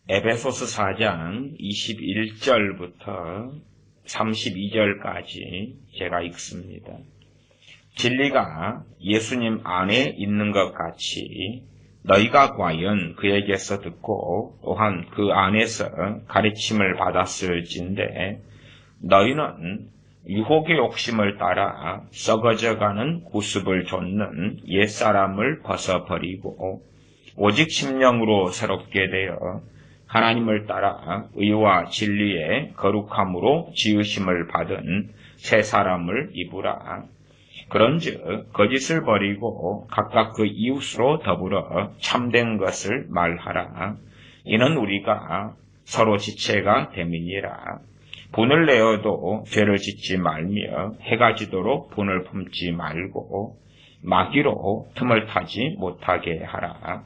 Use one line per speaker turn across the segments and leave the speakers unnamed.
에베소서 4장 21절부터 32절까지 제가 읽습니다. 진리가 예수님 안에 있는 것 같이 너희가 과연 그에게서 듣고 또한 그 안에서 가르침을 받았을진데 너희는 유혹의 욕심을 따라 썩어져가는 구습을 좇는 옛사람을 벗어버리고 오직 심령으로 새롭게 되어 하나님을 따라 의와 진리의 거룩함으로 지으심을 받은 새 사람을 입으라. 그런즉 거짓을 버리고 각각 그 이웃으로 더불어 참된 것을 말하라. 이는 우리가 서로 지체가 됨이니라. 분을 내어도 죄를 짓지 말며 해가 지도록 분을 품지 말고 마귀로 틈을 타지 못하게 하라.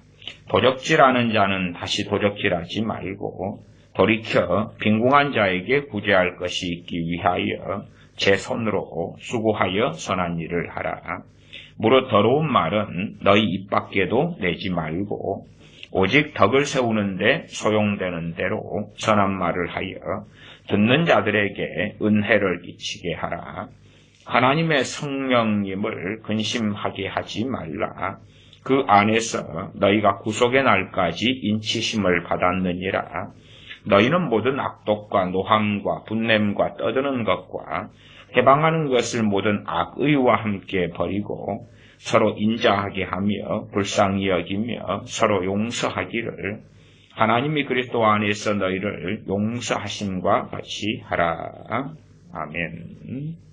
도적질하는 자는 다시 도적질하지 말고 돌이켜 빈궁한 자에게 구제할 것이 있기 위하여 제 손으로 수고하여 선한 일을 하라. 무릇 더러운 말은 너희 입 밖에도 내지 말고 오직 덕을 세우는데 소용되는 대로 선한 말을 하여 듣는 자들에게 은혜를 끼치게 하라. 하나님의 성령님을 근심하게 하지 말라. 그 안에서 너희가 구속의 날까지 인치심을 받았느니라. 너희는 모든 악독과 노함과 분냄과 떠드는 것과 해방하는 것을 모든 악의와 함께 버리고 서로 인자하게 하며 불쌍히 여기며 서로 용서하기를 하나님이 그리스도 안에서 너희를 용서하심과 같이 하라. 아멘.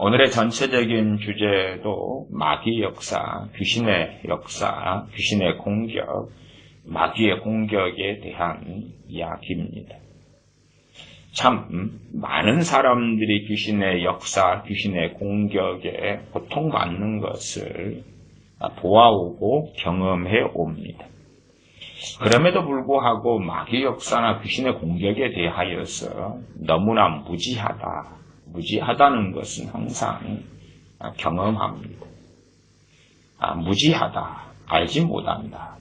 오늘의 전체적인 주제도 마귀의 역사, 귀신의 역사, 귀신의 공격, 마귀의 공격에 대한 이야기입니다. 참 많은 사람들이 귀신의 역사, 귀신의 공격에 고통받는 것을 보아오고 경험해 옵니다. 그럼에도 불구하고 마귀의 역사나 귀신의 공격에 대하여서 너무나 무지하다는 것은 항상 경험합니다. 무지하다, 알지 못한다.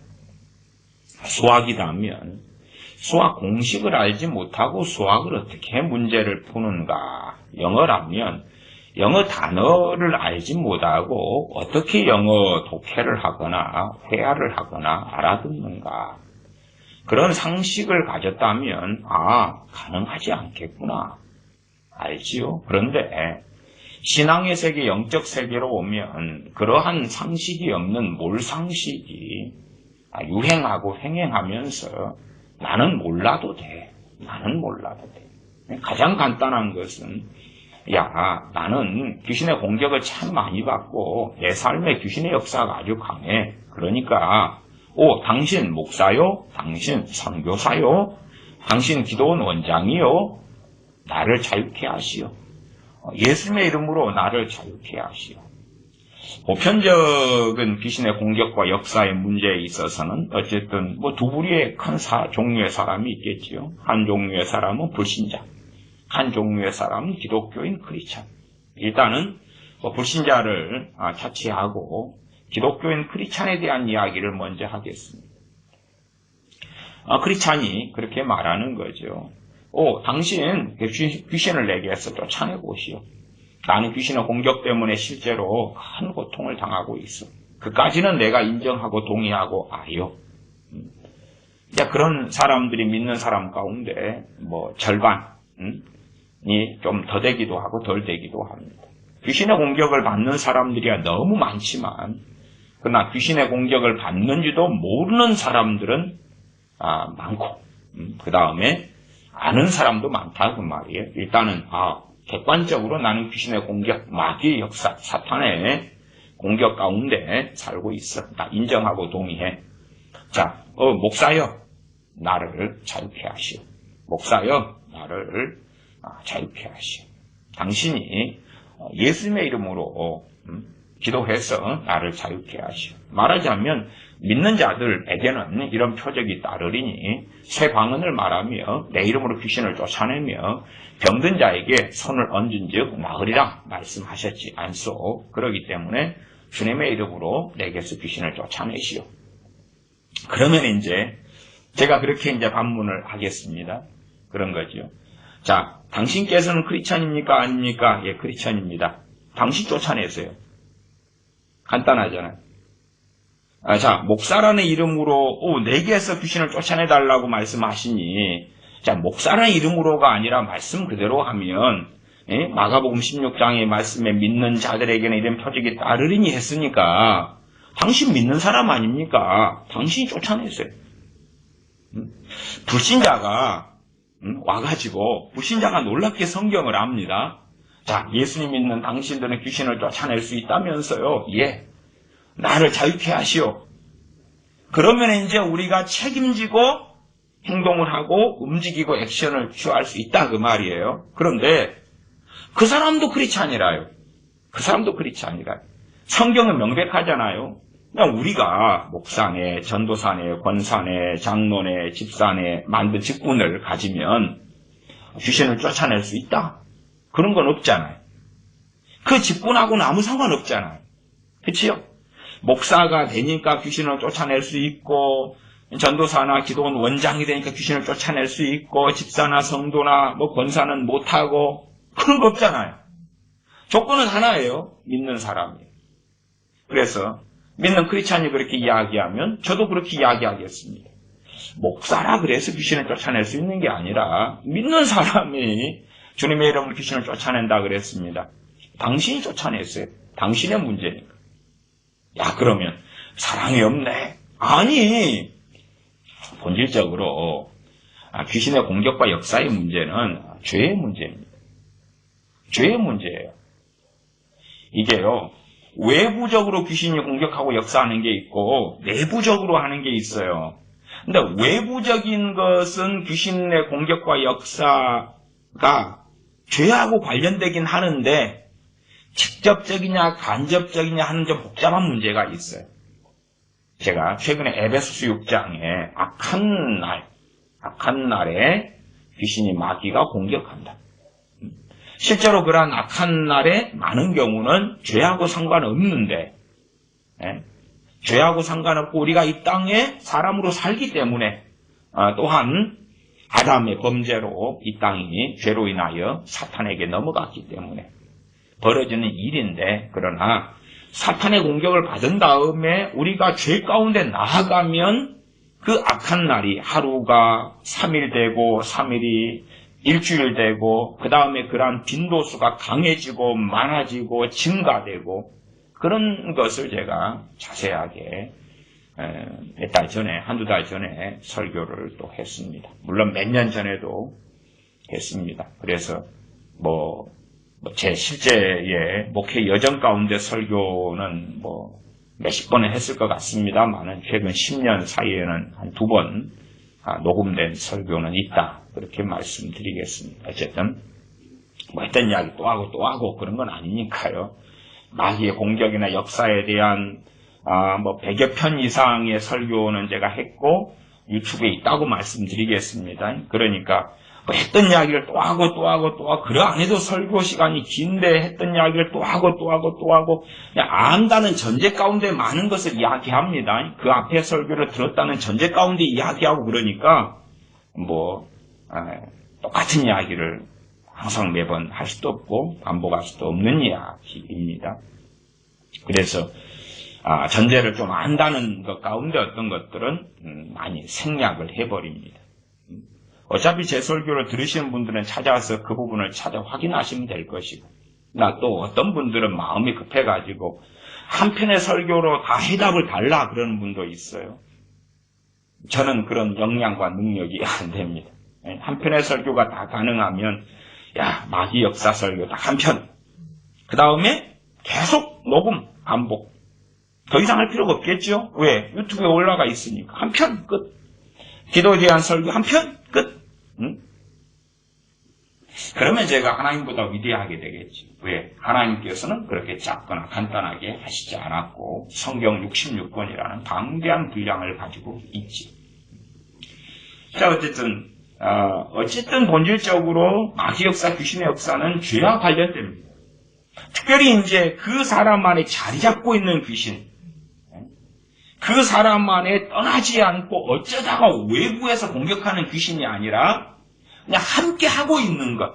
수학이라면 수학 공식을 알지 못하고 수학을 어떻게 문제를 푸는가. 영어라면 영어 단어를 알지 못하고 어떻게 영어 독해를 하거나 회화를 하거나 알아듣는가. 그런 상식을 가졌다면 가능하지 않겠구나. 알지요? 그런데 신앙의 세계, 영적 세계로 오면 그러한 상식이 없는 몰상식이 유행하고 횡행하면서 나는 몰라도 돼. 가장 간단한 것은 나는 귀신의 공격을 참 많이 받고 내 삶에 귀신의 역사가 아주 강해. 그러니까 당신 목사요? 당신 선교사요? 당신 기도원 원장이요? 나를 자유케 하시오. 예수님의 이름으로 나를 자유케 하시오. 보편적인 귀신의 공격과 역사의 문제에 있어서는 어쨌든 두 부류의 큰 종류의 사람이 있겠지요. 한 종류의 사람은 불신자, 한 종류의 사람은 기독교인 크리스찬. 일단은 불신자를 차치하고 기독교인 크리스찬에 대한 이야기를 먼저 하겠습니다. 크리스찬이 그렇게 말하는 거죠. 당신 귀신을 내게서 쫓아내보시오. 나는 귀신의 공격 때문에 실제로 큰 고통을 당하고 있어. 그까지는 내가 인정하고 동의하고 아요. 그런 사람들이 믿는 사람 가운데 절반이 좀 더 되기도 하고 덜 되기도 합니다. 귀신의 공격을 받는 사람들이 너무 많지만 그러나 귀신의 공격을 받는지도 모르는 사람들은 많고 그 다음에 아는 사람도 많다 그 말이에요. 일단은 객관적으로 나는 귀신의 공격, 마귀의 역사, 사탄의 공격 가운데 살고 있어. 나 인정하고 동의해. 목사여, 나를 자유케 하시오. 목사여, 나를 자유케 하시오. 당신이 예수님의 이름으로 기도해서 나를 자유케 하시오. 말하자면 믿는 자들에게는 이런 표적이 따르리니 새 방언을 말하며 내 이름으로 귀신을 쫓아내며 병든 자에게 손을 얹은 즉 나으리라 말씀하셨지 않소. 그러기 때문에 주님의 이름으로 내게서 귀신을 쫓아내시오. 그러면 이제 제가 그렇게 이제 반문을 하겠습니다. 그런 거죠. 자, 당신께서는 크리스천입니까? 아닙니까? 예, 크리스천입니다. 당신 쫓아내세요. 간단하잖아요. 자, 목사라는 이름으로 내게서 귀신을 쫓아내달라고 말씀하시니, 자, 목사라는 이름으로가 아니라 말씀 그대로 하면, 예? 마가복음 16장의 말씀에 믿는 자들에게는 이런 표적이 따르리니 했으니까 당신 믿는 사람 아닙니까? 당신이 쫓아내세요. 불신자가 와가지고 불신자가 놀랍게 성경을 압니다. 자, 예수님 믿는 당신들은 귀신을 쫓아낼 수 있다면서요. 예, 나를 자유케 하시오. 그러면 이제 우리가 책임지고 행동을 하고 움직이고 액션을 취할 수 있다 그 말이에요. 그런데 그 사람도 그렇지 아니라요. 그 사람도 그렇지 아니라요. 성경은 명백하잖아요. 그냥 우리가 목사네, 전도사네, 권사네, 장로네, 집사네 만든 직분을 가지면 귀신을 쫓아낼 수 있다. 그런 건 없잖아요. 그 직분하고는 아무 상관없잖아요. 그치요? 목사가 되니까 귀신을 쫓아낼 수 있고, 전도사나 기도원 원장이 되니까 귀신을 쫓아낼 수 있고, 집사나 성도나 권사는 못하고, 그런 거 없잖아요. 조건은 하나예요. 믿는 사람이에요. 그래서 믿는 크리스찬이 그렇게 이야기하면 저도 그렇게 이야기하겠습니다. 목사라 그래서 귀신을 쫓아낼 수 있는 게 아니라 믿는 사람이 주님의 이름으로 귀신을 쫓아낸다 그랬습니다. 당신이 쫓아냈어요. 당신의 문제니까. 야, 그러면 사랑이 없네. 아니, 본질적으로 귀신의 공격과 역사의 문제는 죄의 문제입니다. 죄의 문제예요. 이게요, 외부적으로 귀신이 공격하고 역사하는 게 있고 내부적으로 하는 게 있어요. 근데 외부적인 것은 귀신의 공격과 역사가 죄하고 관련되긴 하는데 직접적이냐 간접적이냐 하는 좀 복잡한 문제가 있어요. 제가 최근에 에베소서 6장에 악한 날에 귀신이 마귀가 공격한다. 실제로 그러한 악한 날에 많은 경우는 죄하고 상관없는데, 죄하고 상관없고 우리가 이 땅에 사람으로 살기 때문에 또한 아담의 범죄로 이 땅이 죄로 인하여 사탄에게 넘어갔기 때문에 벌어지는 일인데, 그러나 사탄의 공격을 받은 다음에 우리가 죄 가운데 나아가면 그 악한 날이 하루가 3일 되고 3일이 일주일 되고 그 다음에 그러한 빈도수가 강해지고 많아지고 증가되고 그런 것을 제가 자세하게 몇 달 전에, 한두 달 전에 설교를 또 했습니다. 물론 몇 년 전에도 했습니다. 그래서 제 실제의 목회 여정 가운데 설교는 몇십 번을 했을 것 같습니다만은 최근 10년 사이에는 한 2번 녹음된 설교는 있다. 그렇게 말씀드리겠습니다. 어쨌든 했던 이야기 또 하고 그런 건 아니니까요. 마귀의 공격이나 역사에 대한 100여 편 이상의 설교는 제가 했고 유튜브에 있다고 말씀드리겠습니다. 그러니까 했던 이야기를 또 하고 그 안에도 설교 시간이 긴데 했던 이야기를 또 하고 그냥 안다는 전제 가운데 많은 것을 이야기합니다. 그 앞에 설교를 들었다는 전제 가운데 이야기하고 그러니까 똑같은 이야기를 항상 매번 할 수도 없고 반복할 수도 없는 이야기입니다. 그래서 전제를 좀 안다는 것 가운데 어떤 것들은 많이 생략을 해버립니다. 어차피 제 설교를 들으시는 분들은 찾아와서 그 부분을 찾아 확인하시면 될 것이고, 또 어떤 분들은 마음이 급해가지고 한 편의 설교로 다 해답을 달라 그러는 분도 있어요. 저는 그런 역량과 능력이 안 됩니다. 한 편의 설교가 다 가능하면 마귀 역사 설교 딱 한 편, 그 다음에 계속 녹음 반복, 더 이상 할 필요가 없겠죠. 왜? 유튜브에 올라가 있으니까. 한 편 끝. 기도에 대한 설교 한 편 끝. 그러면 제가 하나님보다 위대하게 되겠지. 왜? 하나님께서는 그렇게 작거나 간단하게 하시지 않았고 성경 66권이라는 방대한 분량을 가지고 있지. 자, 어쨌든 본질적으로 마귀 역사, 귀신의 역사는 죄와 관련됩니다. 특별히 이제 그 사람 안에 자리 잡고 있는 귀신, 그 그 사람 안에 떠나지 않고 어쩌다가 외부에서 공격하는 귀신이 아니라 그냥 함께 하고 있는 것.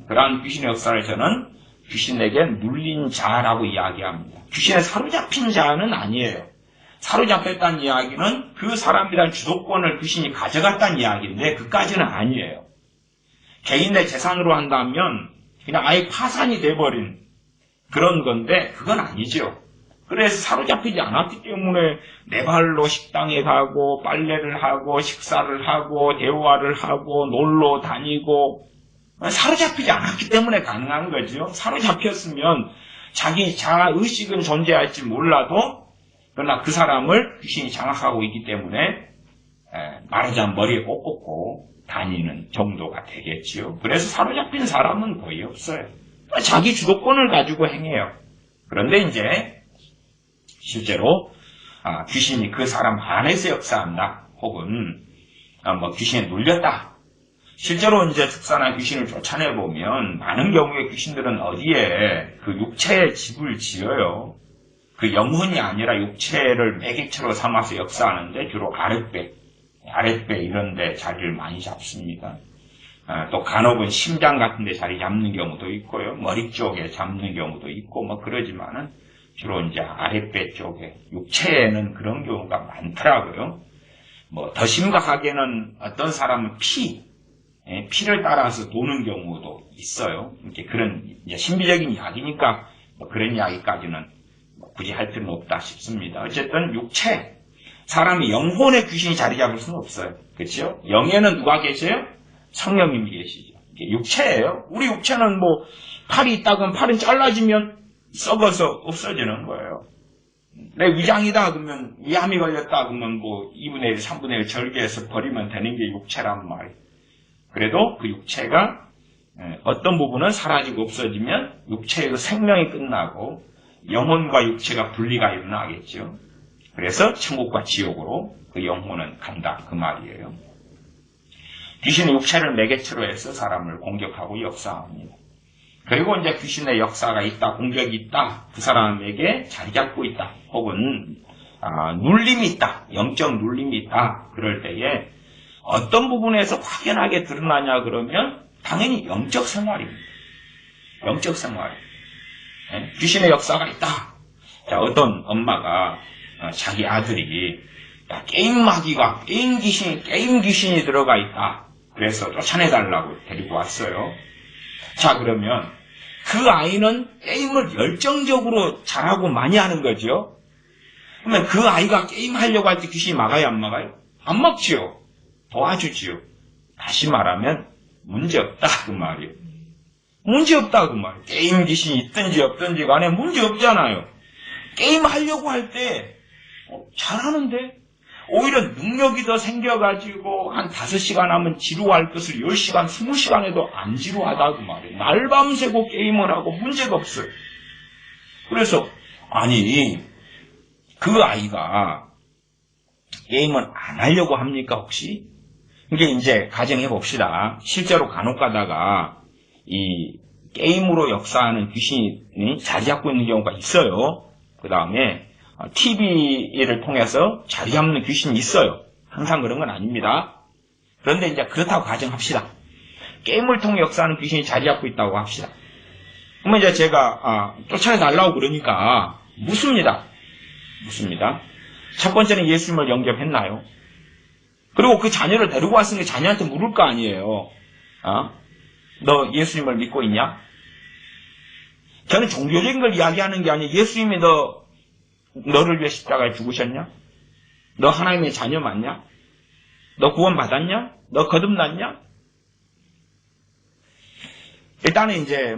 그러한 귀신의 역사를 저는 귀신에게 눌린 자라고 이야기합니다. 귀신에 사로잡힌 자는 아니에요. 사로잡혔다는 이야기는 그 사람이란 주도권을 귀신이 가져갔다는 이야기인데 그까지는 아니에요. 개인의 재산으로 한다면 그냥 아예 파산이 돼버린 그런 건데 그건 아니죠. 그래서 사로잡히지 않았기 때문에 내 발로 식당에 가고 빨래를 하고 식사를 하고 대화를 하고 놀러 다니고 사로잡히지 않았기 때문에 가능한 거죠. 사로잡혔으면 자기 자의식은 존재할지 몰라도 그러나 그 사람을 귀신이 장악하고 있기 때문에 말하자면 머리에 꼭 꽂고 다니는 정도가 되겠지요. 그래서 사로잡힌 사람은 거의 없어요. 자기 주도권을 가지고 행해요. 그런데 이제 실제로 귀신이 그 사람 안에서 역사한다. 혹은 귀신에 눌렸다. 실제로 이제 특사나 귀신을 쫓아내보면 많은 경우에 귀신들은 어디에 그 육체의 집을 지어요. 그 영혼이 아니라 육체를 매개체로 삼아서 역사하는데 주로 아랫배 이런 데 자리를 많이 잡습니다. 또 간혹은 심장 같은 데 자리 잡는 경우도 있고요. 머리 쪽에 잡는 경우도 있고 뭐 그러지만은 주로 이제 아랫배 쪽에 육체에는 그런 경우가 많더라고요. 뭐 더 심각하게는 어떤 사람은 피를 따라서 도는 경우도 있어요. 이렇게 그런 이제 신비적인 이야기니까 뭐 그런 이야기까지는 굳이 할 필요는 없다 싶습니다. 어쨌든 육체, 사람이 영혼의 귀신이 자리 잡을 수는 없어요. 그렇죠? 영에는 누가 계세요? 성령님이 계시죠. 이게 육체예요. 우리 육체는 뭐 팔이 있다 그러면 팔은 잘라지면 썩어서 없어지는 거예요. 내 위장이다 그러면 위암이 걸렸다 그러면 뭐 2분의 1, 3분의 1 절개해서 버리면 되는 게 육체란 말이에요. 그래도 그 육체가 어떤 부분은 사라지고 없어지면 육체의 그 생명이 끝나고 영혼과 육체가 분리가 일어나겠죠. 그래서 천국과 지옥으로 그 영혼은 간다 그 말이에요. 귀신의 육체를 매개체로 해서 사람을 공격하고 역사합니다. 그리고 이제 귀신의 역사가 있다, 공격이 있다, 그 사람에게 자리 잡고 있다, 혹은 눌림이 있다, 영적 눌림이 있다. 그럴 때에 어떤 부분에서 확연하게 드러나냐 그러면 당연히 영적 생활입니다. 영적 생활. 귀신의 역사가 있다. 자, 어떤 엄마가 자기 아들이 게임마귀가 게임 귀신이 들어가 있다. 그래서 쫓아내달라고 데리고 왔어요. 자, 그러면 그 아이는 게임을 열정적으로 잘하고 많이 하는 거죠. 그러면 그 아이가 게임하려고 할 때 귀신이 막아요, 안 막아요? 안 막지요. 도와주지요. 다시 말하면 문제없다 그 말이에요. 문제없다 그 말이에요. 게임 귀신이 있든지 없든지 간에 문제없잖아요. 게임하려고 할 때 잘하는데 오히려 능력이 더 생겨가지고 한 5시간 하면 지루할 것을 10시간, 20시간 해도 안 지루하다 그 말이에요. 날밤새고 게임을 하고 문제가 없어요. 그래서 아니 그 아이가 게임을 안 하려고 합니까 혹시? 이게 이제 가정해 봅시다. 실제로 간혹 가다가 이 게임으로 역사하는 귀신이 자리 잡고 있는 경우가 있어요. 그 다음에 TV를 통해서 자리 잡는 귀신이 있어요. 항상 그런 건 아닙니다. 그런데 이제 그렇다고 가정합시다. 게임을 통해 역사하는 귀신이 자리 잡고 있다고 합시다. 그러면 이제 제가 쫓아내달라고 그러니까 묻습니다. 첫 번째는 예수님을 영접했나요? 그리고 그 자녀를 데리고 왔으니까 자녀한테 물을 거 아니에요. 너 예수님을 믿고 있냐? 저는 종교적인 걸 이야기하는 게 아니에요. 예수님이 너를 위해 십자가에 죽으셨냐? 너 하나님의 자녀 맞냐? 너 구원 받았냐? 너 거듭났냐? 일단은 이제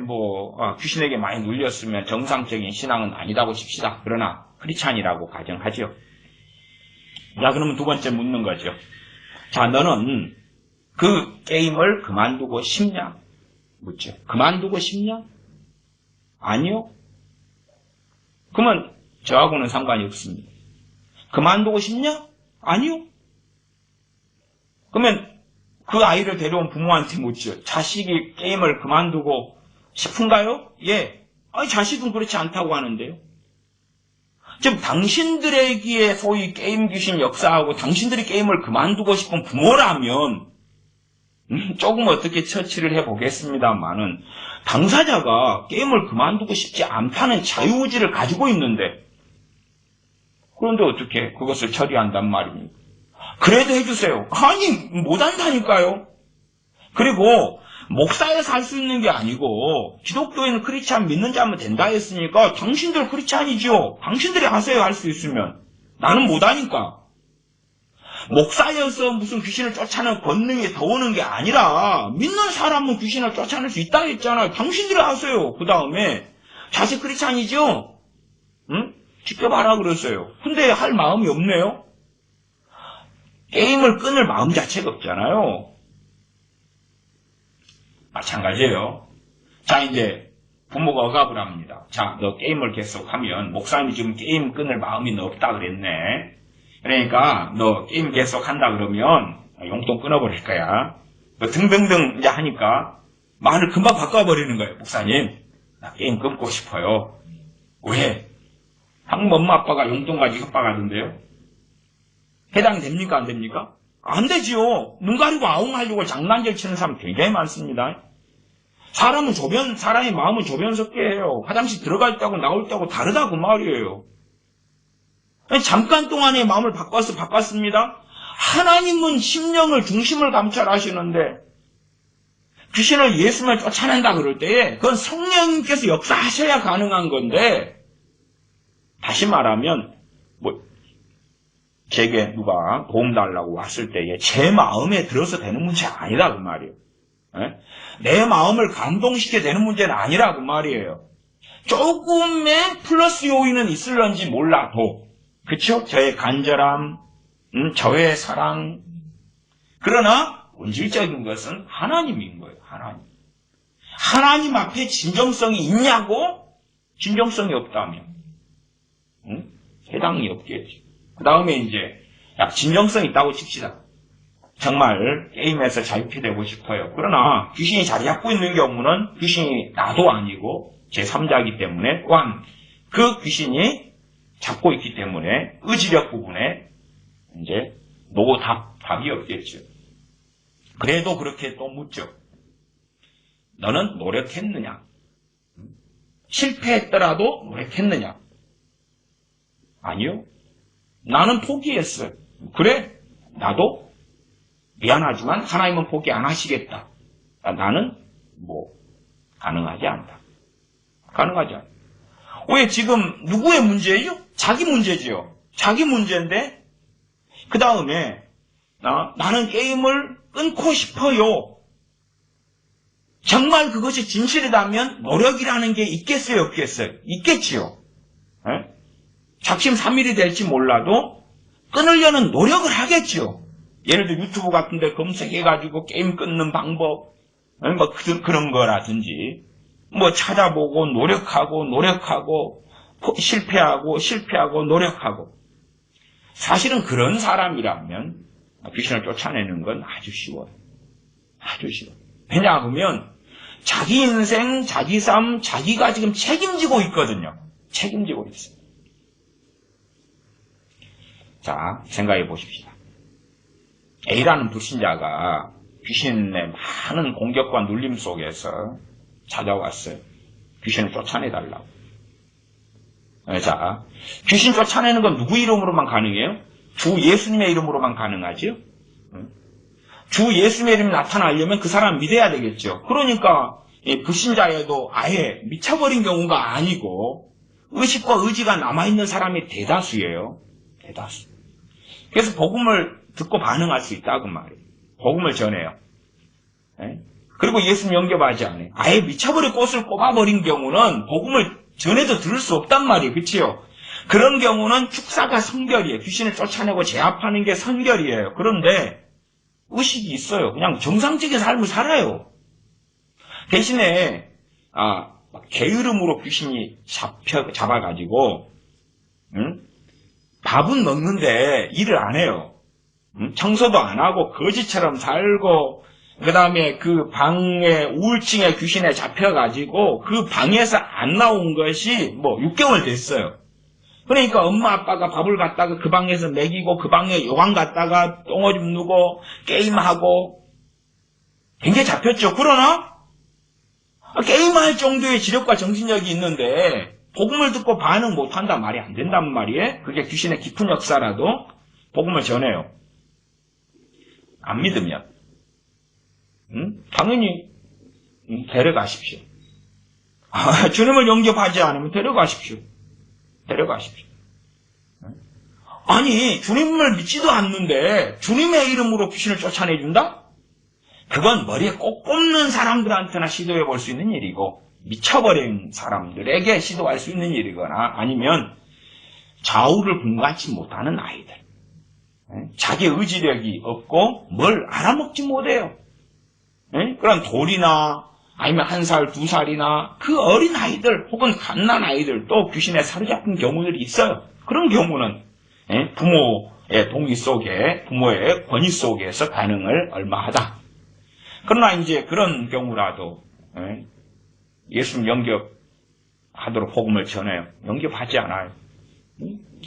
귀신에게 많이 눌렸으면 정상적인 신앙은 아니다고 칩시다. 그러나 크리스찬이라고 가정하죠. 자, 그러면 두 번째 묻는 거죠. 자, 너는 그 게임을 그만두고 싶냐? 묻죠. 그만두고 싶냐? 아니요. 그러면 저하고는 상관이 없습니다. 그만두고 싶냐? 아니요. 그러면 그 아이를 데려온 부모한테 묻죠. 자식이 게임을 그만두고 싶은가요? 예. 아니, 자식은 그렇지 않다고 하는데요. 지금 당신들에게 소위 게임 귀신 역사하고 당신들이 게임을 그만두고 싶은 부모라면 조금 어떻게 처치를 해보겠습니다만은 당사자가 게임을 그만두고 싶지 않다는 자유의지를 가지고 있는데 그런데 어떻게 그것을 처리한단 말입니까? 그래도 해주세요. 아니 못한다니까요. 그리고 목사에서 할 수 있는 게 아니고 기독교에는 크리스찬 믿는 자면 된다 했으니까 당신들 크리스찬이죠. 당신들이 하세요. 할 수 있으면. 나는 못하니까. 목사여서 무슨 귀신을 쫓아내는 권능이 더 오는 게 아니라 믿는 사람은 귀신을 쫓아낼 수 있다 했잖아요. 당신들이 하세요. 그 다음에 자식 크리스찬이죠. 응? 직접 하라 그랬어요. 근데 할 마음이 없네요. 게임을 끊을 마음 자체가 없잖아요. 마찬가지예요. 자, 이제 부모가 억압을 합니다. 자, 너 게임을 계속하면 목사님이 지금 게임 끊을 마음이 너 없다 그랬네. 그러니까 너 게임 계속한다 그러면 용돈 끊어버릴 거야. 등등등 이제 하니까 말을 금방 바꿔버리는 거예요. 목사님, 나 게임 끊고 싶어요. 왜? 방금 엄마 아빠가 용돈 가지고 협박하던데요. 해당됩니까? 안 됩니까? 안 되지요. 눈 가리고 아웅하려고 장난질 치는 사람 굉장히 많습니다. 사람의 마음은 조변석계예요. 화장실 들어갈 때하고 나올 때하고 다르다고 말이에요. 잠깐 동안의 마음을 바꿨습니다. 하나님은 심령을 중심을 감찰하시는데 귀신을 예수님을 쫓아낸다 그럴 때에 그건 성령님께서 역사하셔야 가능한 건데 다시 말하면 제게 누가 도움 달라고 왔을 때에 제 마음에 들어서 되는 문제가 아니라 그 말이에요. 내 마음을 감동시켜야 되는 문제는 아니라 그 말이에요. 조금의 플러스 요인은 있을런지 몰라도 그쵸? 저의 간절함, 저의 사랑. 그러나 본질적인 것은 하나님인 거예요. 하나님 앞에 진정성이 있냐고? 진정성이 없다면 해당이 없겠지. 그 다음에 이제 진정성 있다고 칩시다. 정말 게임에서 자유케 되고 싶어요. 그러나 귀신이 자리 잡고 있는 경우는 귀신이 나도 아니고 제3자이기 때문에 또한 그 귀신이 잡고 있기 때문에 의지력 부분에 이제 답이 없겠죠. 그래도 그렇게 또 묻죠. 너는 노력했느냐? 실패했더라도 노력했느냐? 아니요. 나는 포기했어요. 그래? 나도 미안하지만 하나님은 포기 안 하시겠다. 나는 가능하지 않다. 가능하지 않다. 왜 지금 누구의 문제예요? 자기 문제지요. 자기 문제인데 그 다음에 나는 게임을 끊고 싶어요. 정말 그것이 진실이라면 노력이라는 게 있겠어요? 없겠어요? 있겠지요. 작심삼일이 될지 몰라도 끊으려는 노력을 하겠지요. 예를 들어 유튜브 같은 데 검색해가지고 게임 끊는 방법 그런 거라든지 찾아보고 노력하고 실패하고 노력하고. 사실은 그런 사람이라면 귀신을 쫓아내는 건 아주 쉬워요. 아주 쉬워요. 왜냐하면 자기 인생, 자기 삶, 자기가 지금 책임지고 있거든요. 책임지고 있어요. 자, 생각해 보십시다. A라는 불신자가 귀신의 많은 공격과 눌림 속에서 찾아왔어요. 귀신을 쫓아내달라고. 자, 귀신 쫓아내는 건 누구 이름으로만 가능해요? 주 예수님의 이름으로만 가능하죠? 주 예수님의 이름이 나타나려면 그 사람 믿어야 되겠죠. 그러니까 불신자에도 아예 미쳐버린 경우가 아니고 의식과 의지가 남아있는 사람이 대다수예요. 대다수. 그래서 복음을 듣고 반응할 수 있다 그 말이에요. 복음을 전해요. 그리고 예수님 영접하지 않아요. 아예 미쳐버린 꽃을 꼽아버린 경우는 복음을 전해도 들을 수 없단 말이에요. 그치요? 그런 경우는 축사가 선결이에요. 귀신을 쫓아내고 제압하는 게 선결이에요. 그런데 의식이 있어요. 그냥 정상적인 삶을 살아요. 대신에 게으름으로 귀신이 잡아가지고 밥은 먹는데 일을 안 해요. 청소도 안 하고 거지처럼 살고 그 다음에 그 방에 우울증에 귀신에 잡혀가지고 그 방에서 안 나온 것이 6개월 됐어요. 그러니까 엄마 아빠가 밥을 갖다가 그 방에서 먹이고 그 방에 요강 갖다가 똥오줌 누고 게임하고 굉장히 잡혔죠. 그러나 게임할 정도의 지력과 정신력이 있는데 복음을 듣고 반응 못한다 말이 안 된단 말이에요. 그게 귀신의 깊은 역사라도 복음을 전해요. 안 믿으면 당연히 데려가십시오. 주님을 영접하지 않으면 데려가십시오. 아니 주님을 믿지도 않는데 주님의 이름으로 귀신을 쫓아내준다? 그건 머리에 꼭 꼽는 사람들한테나 시도해 볼 수 있는 일이고 미쳐버린 사람들에게 시도할 수 있는 일이거나 아니면 좌우를 분간치 못하는 아이들, 자기 의지력이 없고 뭘 알아먹지 못해요. 그런 돌이나 아니면 1살, 2살이나 그 어린 아이들 혹은 갓난 아이들도 귀신에 사로잡힌 경우들이 있어요. 그런 경우는 부모의 동의 속에, 부모의 권위 속에서 반응을 얼마하다. 그러나 이제 그런 경우라도 예수님 영접하도록 복음을 전해요. 영접하지 않아요.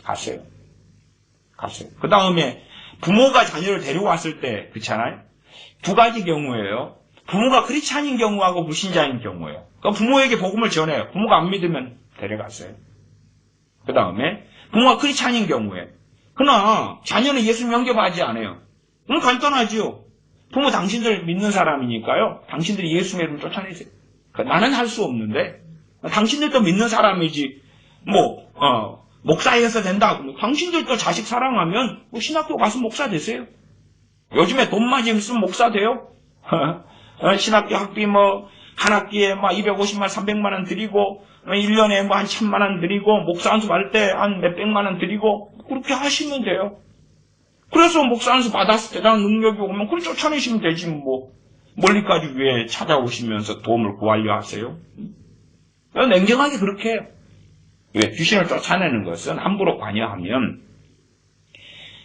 가세요. 그 다음에 부모가 자녀를 데려왔을 때 그렇잖아요. 두 가지 경우예요. 부모가 크리스찬인 경우하고 불신자인 경우예요. 그러니까 부모에게 복음을 전해요. 부모가 안 믿으면 데려갔어요. 그 다음에 부모가 크리스찬인 경우에 그러나 자녀는 예수님 영접하지 않아요. 간단하지요. 부모 당신들 믿는 사람이니까요. 당신들이 예수님의 이름을 쫓아내세요. 나는 할 수 없는데 당신들도 믿는 사람이지 목사에서 된다. 당신들도 자식 사랑하면 신학교 가서 목사 되세요. 요즘에 돈만 있으면 목사 돼요. 신학교 학비 한 학기에 250만 300만 원 드리고 1년에 한 1000만 원 드리고 목사 안수 받을 때 한 몇백만 원 드리고 그렇게 하시면 돼요. 그래서 목사 안수 받았을 때 대단한 능력이 오면 그걸 쫓아내시면 되지 멀리까지 왜 찾아오시면서 도움을 구하려 하세요? 냉정하게 그렇게 해요. 왜? 귀신을 쫓아내는 것은 함부로 관여하면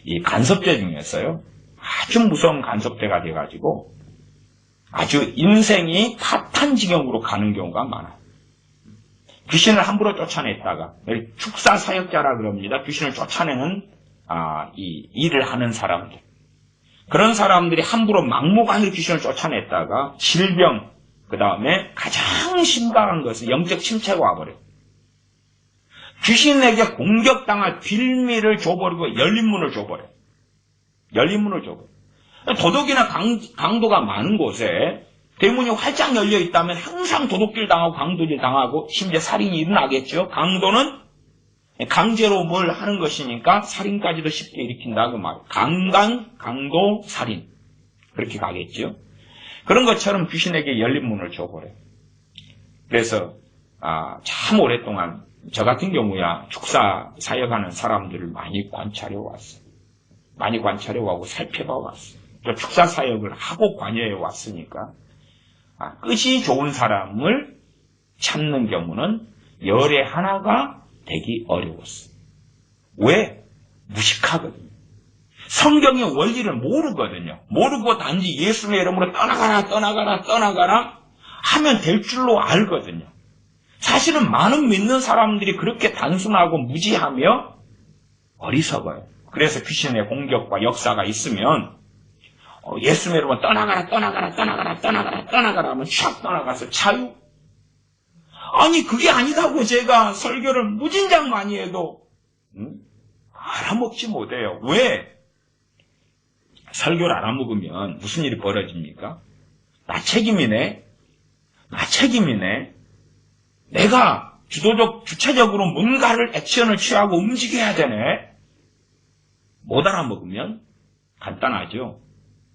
이 간섭죄 중에서요. 아주 무서운 간섭죄가 돼가지고 아주 인생이 파탄 지경으로 가는 경우가 많아요. 귀신을 함부로 쫓아냈다가 축사 사역자라 그럽니다. 귀신을 쫓아내는 이 일을 하는 사람들. 그런 사람들이 함부로 막무가내로 귀신을 쫓아냈다가 질병, 그 다음에 가장 심각한 것은 영적 침체가 와버려요. 귀신에게 공격당할 빌미를 줘버리고 열린 문을 줘버려요. 도둑이나 강도가 많은 곳에 대문이 활짝 열려 있다면 항상 도둑질 당하고 강도질 당하고 심지어 살인이 일어나겠죠. 강도는 강제로 뭘 하는 것이니까 살인까지도 쉽게 일으킨다 그 말. 강도, 살인 그렇게 가겠죠. 그런 것처럼 귀신에게 열린 문을 줘버려요. 그래서 참 오랫동안 저 같은 경우야 축사 사역하는 사람들을 많이 관찰해 왔어요. 많이 관찰해 오고 살펴봐 왔어요. 또 축사 사역을 하고 관여해 왔으니까 끝이 좋은 사람을 찾는 경우는 열의 하나가 되기 어려웠어요. 왜? 무식하거든요. 성경의 원리를 모르거든요. 모르고 단지 예수님의 이름으로 떠나가라 하면 될 줄로 알거든요. 사실은 많은 믿는 사람들이 그렇게 단순하고 무지하며 어리석어요. 그래서 귀신의 공격과 역사가 있으면 예수님의 이름으로 떠나가라 하면 촥 떠나가서 자유. 아니 그게 아니다고 제가 설교를 무진장 많이 해도 알아먹지 못해요. 왜? 설교를 알아먹으면 무슨 일이 벌어집니까? 나 책임이네. 내가 주체적으로 뭔가를 액션을 취하고 움직여야 되네. 못 알아먹으면 간단하죠.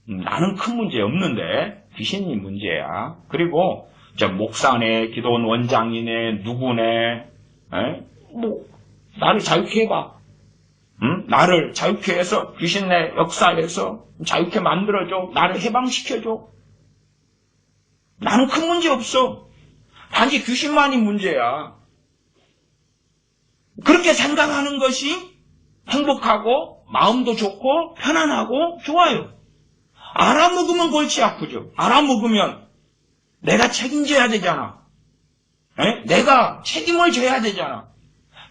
나는 큰 문제 없는데 귀신이 문제야. 그리고 목사네, 기도원 원장이네, 누구네, 나를 자유케 해봐. 나를 자유케 해서 귀신의 역사에서 자유케 만들어줘. 나를 해방시켜줘. 나는 큰 문제 없어. 단지 귀신만이 문제야. 그렇게 생각하는 것이 행복하고 마음도 좋고 편안하고 좋아요. 알아먹으면 골치 아프죠. 알아먹으면 내가 책임져야 되잖아. 내가 책임을 져야 되잖아.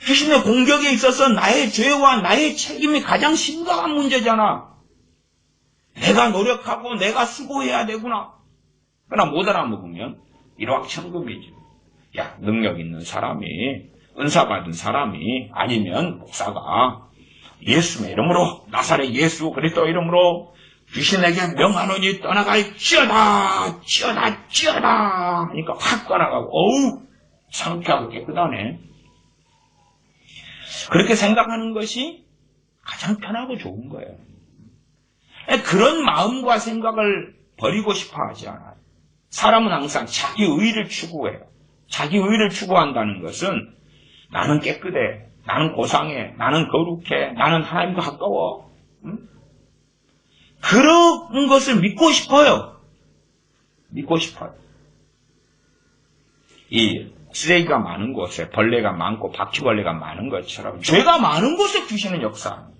귀신의 공격에 있어서 나의 죄와 나의 책임이 가장 심각한 문제잖아. 내가 노력하고 내가 수고해야 되구나. 그러나 못 알아먹으면 일확천금이지. 야, 능력 있는 사람이, 은사 받은 사람이, 아니면 목사가 예수의 이름으로, 나사렛 예수 그리스도 이름으로 귀신에게 명하노니 떠나갈지어다, 찌어다, 찌어다 하니까 확 떠나가고, 어우, 상쾌하고 깨끗하네. 그렇게 생각하는 것이 가장 편하고 좋은 거예요. 그런 마음과 생각을 버리고 싶어 하지 않아요. 사람은 항상 자기 의의를 추구해요. 자기 의의를 추구한다는 것은 나는 깨끗해, 나는 고상해, 나는 거룩해, 나는 하나님과 가까워. 그런 것을 믿고 싶어요. 믿고 싶어요. 이 쓰레기가 많은 곳에 벌레가 많고 바퀴벌레가 많은 것처럼 죄가 많은 곳에 귀신은 역사합니다.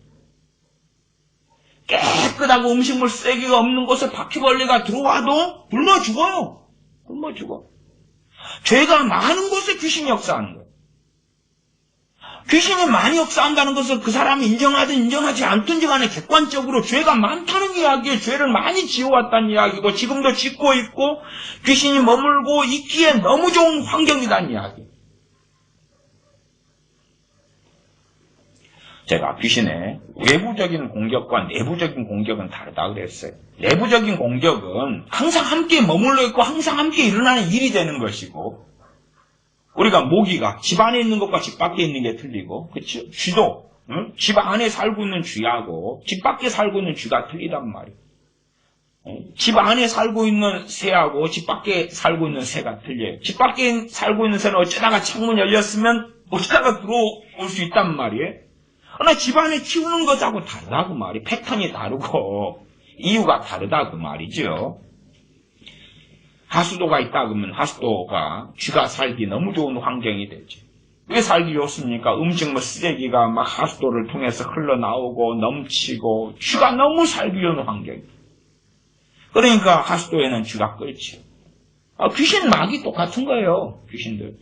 깨끗하고 음식물 쓰레기가 없는 곳에 바퀴벌레가 들어와도 굶어 죽어요. 굶어 죽어. 죄가 많은 곳에 귀신이 역사하는 거예요. 귀신이 많이 역사한다는 것은 그 사람이 인정하든 인정하지 않든지 간에 객관적으로 죄가 많다는 이야기에 죄를 많이 지어왔다는 이야기고 지금도 짓고 있고 귀신이 머물고 있기에 너무 좋은 환경이라는 이야기. 제가 귀신의 외부적인 공격과 내부적인 공격은 다르다 그랬어요. 내부적인 공격은 항상 함께 머물러 있고 항상 함께 일어나는 일이 되는 것이고 우리가 모기가 집 안에 있는 것과 집 밖에 있는 게 틀리고 그렇죠? 쥐도 집 안에 살고 있는 쥐하고 집 밖에 살고 있는 쥐가 틀리단 말이에요. 집 안에 살고 있는 새하고 집 밖에 살고 있는 새가 틀려요. 집 밖에 살고 있는 새는 어쩌다가 창문 열렸으면 어쩌다가 들어올 수 있단 말이에요. 그러나 집 안에 키우는 것하고 다르다고 말이에요. 패턴이 다르고 이유가 다르다고 말이죠. 하수도가 있다 그러면 하수도가 쥐가 살기 너무 좋은 환경이 되지. 왜 살기 좋습니까? 음식물 쓰레기가 막 하수도를 통해서 흘러나오고 넘치고 쥐가 너무 살기 좋은 환경이에요. 그러니까 하수도에는 쥐가 끓지. 귀신 막이 똑같은 거예요. 귀신들.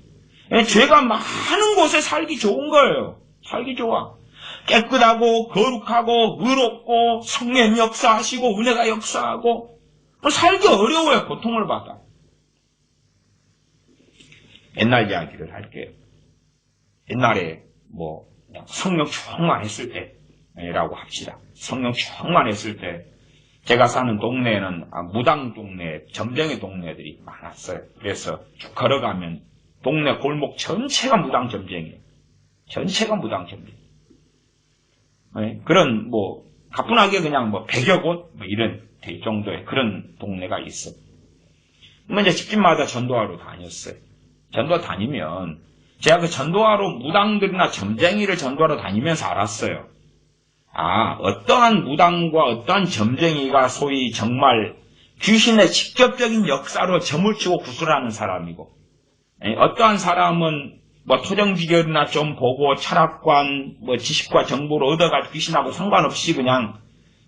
죄가 많은 곳에 살기 좋은 거예요. 살기 좋아. 깨끗하고 거룩하고 의롭고 성령 역사하시고 은혜가 역사하고 살기 어려워요. 고통을 받아. 옛날 이야기를 할게요. 옛날에 그냥 성령 충만했을 때라고 합시다. 성령 충만했을 때 제가 사는 동네에는 무당 동네, 점쟁이 동네들이 많았어요. 그래서 쭉 걸어가면 동네 골목 전체가 무당 점쟁이에요. 전체가 무당 점쟁이. 그런 가뿐하게 그냥 100여 곳 이런 정도의 그런 동네가 있어. 이제 집집마다 전도하러 다녔어요. 전도 다니면 제가 그 전도하러 무당들이나 점쟁이를 전도하러 다니면서 알았어요. 어떠한 무당과 어떠한 점쟁이가 소위 정말 귀신의 직접적인 역사로 점을 치고 구슬하는 사람이고 어떠한 사람은 토정비결이나 좀 보고 철학관, 지식과 정보를 얻어가지고 귀신하고 상관없이 그냥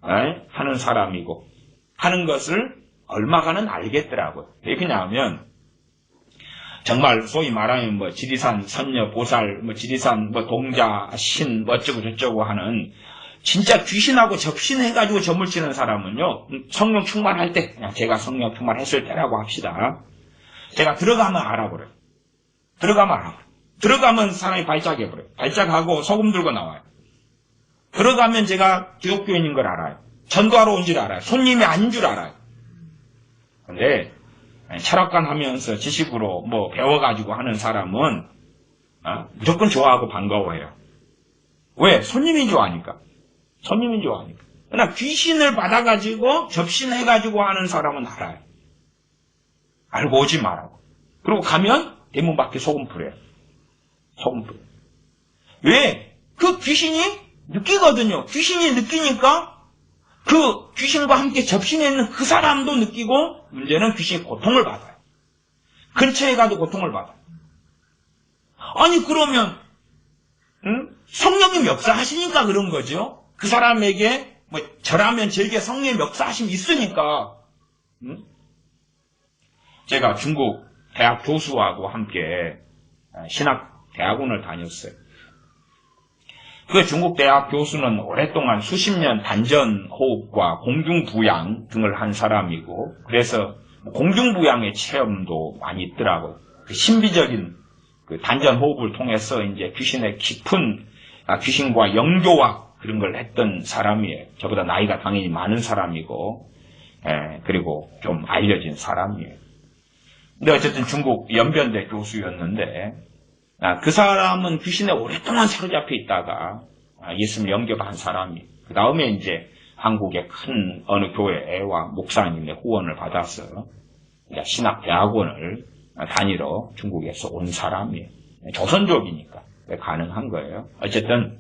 하는 사람이고 하는 것을 얼마간은 알겠더라고요. 왜 그러냐면 정말 소위 말하면 지리산 선녀 보살, 지리산 동자 신 어쩌고 저쩌고 하는 진짜 귀신하고 접신해가지고 점을 치는 사람은요 성령 충만할 때 그냥 제가 성령 충만했을 때라고 합시다. 제가 들어가면 알아버려요. 들어가면 사람이 발작해버려요. 발작하고 소금 들고 나와요. 들어가면 제가 기독교인인 걸 알아요. 전도하러 온 줄 알아요. 손님이 아닌 줄 알아요. 근데 철학관 하면서 지식으로 배워가지고 하는 사람은 무조건 좋아하고 반가워해요. 왜? 손님인 줄 아니까. 그러나 귀신을 받아가지고 접신해가지고 하는 사람은 알아요. 알고 오지 말라고. 그리고 가면 대문 밖에 소금 뿌려요. 왜? 그 귀신이 느끼거든요. 귀신이 느끼니까 그 귀신과 함께 접신해 있는 그 사람도 느끼고 문제는 귀신이 고통을 받아요. 근처에 가도 고통을 받아요. 아니 그러면 성령님 역사하시니까 그런 거죠. 그 사람에게 저라면 저에게 성령님 역사하심이 있으니까 제가 중국 대학 교수하고 함께 신학 대학원을 다녔어요. 그 중국 대학 교수는 오랫동안 수십 년 단전호흡과 공중부양 등을 한 사람이고, 그래서 공중부양의 체험도 많이 있더라고요. 그 신비적인 그 단전호흡을 통해서 이제 귀신의 깊은, 귀신과 영교와 그런 걸 했던 사람이에요. 저보다 나이가 당연히 많은 사람이고, 그리고 좀 알려진 사람이에요. 근데 어쨌든 중국 연변대 교수였는데, 그 사람은 귀신에 오랫동안 사로잡혀 있다가 예수님 영접한 사람이, 그 다음에 이제 한국의 큰 어느 교회와 목사님의 후원을 받아서 신학대학원을 다니러 중국에서 온 사람이에요. 조선족이니까 가능한 거예요. 어쨌든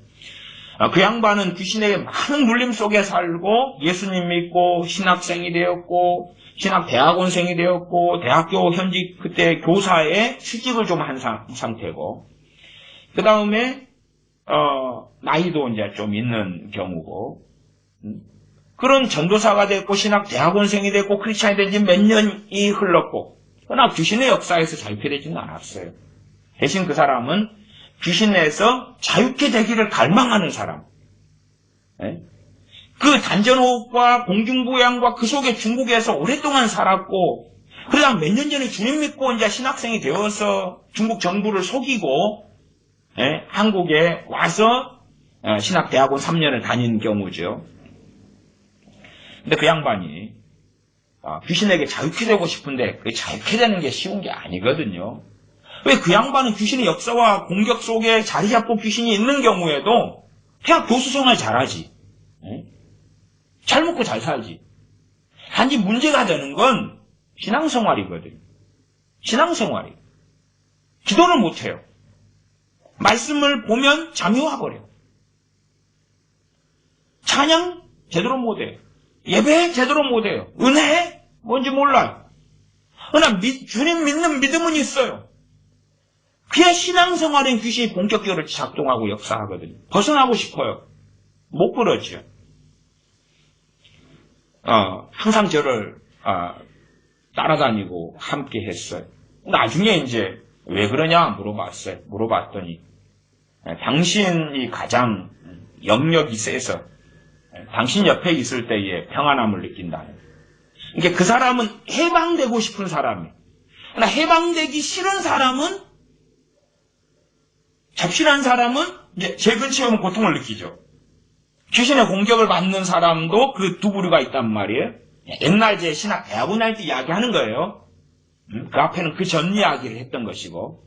그 양반은 귀신에게 많은 물림 속에 살고 예수님 믿고 신학생이 되었고 신학대학원생이 되었고 대학교 현직 그때 교사의 취직을 좀 한 상태고, 그 다음에 나이도 이제 좀 있는 경우고, 그런 전도사가 됐고 신학대학원생이 됐고 크리스찬이 된 지 몇 년이 흘렀고, 그러나 귀신의 역사에서 자유케 되지는 않았어요. 대신 그 사람은 귀신에서 자유케 되기를 갈망하는 사람. 그 단전호흡과 공중부양과 그 속에 중국에서 오랫동안 살았고, 그러다 몇 년 전에 주님 믿고 이제 신학생이 되어서 중국 정부를 속이고, 한국에 와서 신학대학원 3년을 다닌 경우죠. 근데 그 양반이 귀신에게 자유케 되고 싶은데 그 자유케 되는 게 쉬운 게 아니거든요. 왜 그 양반은 귀신의 역사와 공격 속에 자리 잡고 귀신이 있는 경우에도 그냥 교수 생활 잘하지. 잘 먹고 잘 살지. 단지 문제가 되는 건 신앙생활이거든요. 신앙생활이. 기도를 못해요. 말씀을 보면 잠이 와버려요. 찬양 제대로 못해요. 예배 제대로 못해요. 은혜 뭔지 몰라요. 그러나 주님 믿는 믿음은 있어요. 그의 신앙생활엔 귀신이 본격적으로 작동하고 역사하거든요. 벗어나고 싶어요. 못 그러죠. 항상 저를 따라다니고 함께 했어요. 나중에 이제 왜 그러냐 물어봤더니 당신이 가장 영역이 세서 당신 옆에 있을 때의 평안함을 느낀다는. 그러니까 그 사람은 해방되고 싶은 사람이에요. 그러나 해방되기 싫은 사람은, 잡신한 사람은 이제 제 근처에 오면 고통을 느끼죠. 귀신의 공격을 받는 사람도 그 두 부류가 있단 말이에요. 옛날 제 신학 대학원 할 때 이야기하는 거예요. 그 앞에는 그 전 이야기를 했던 것이고,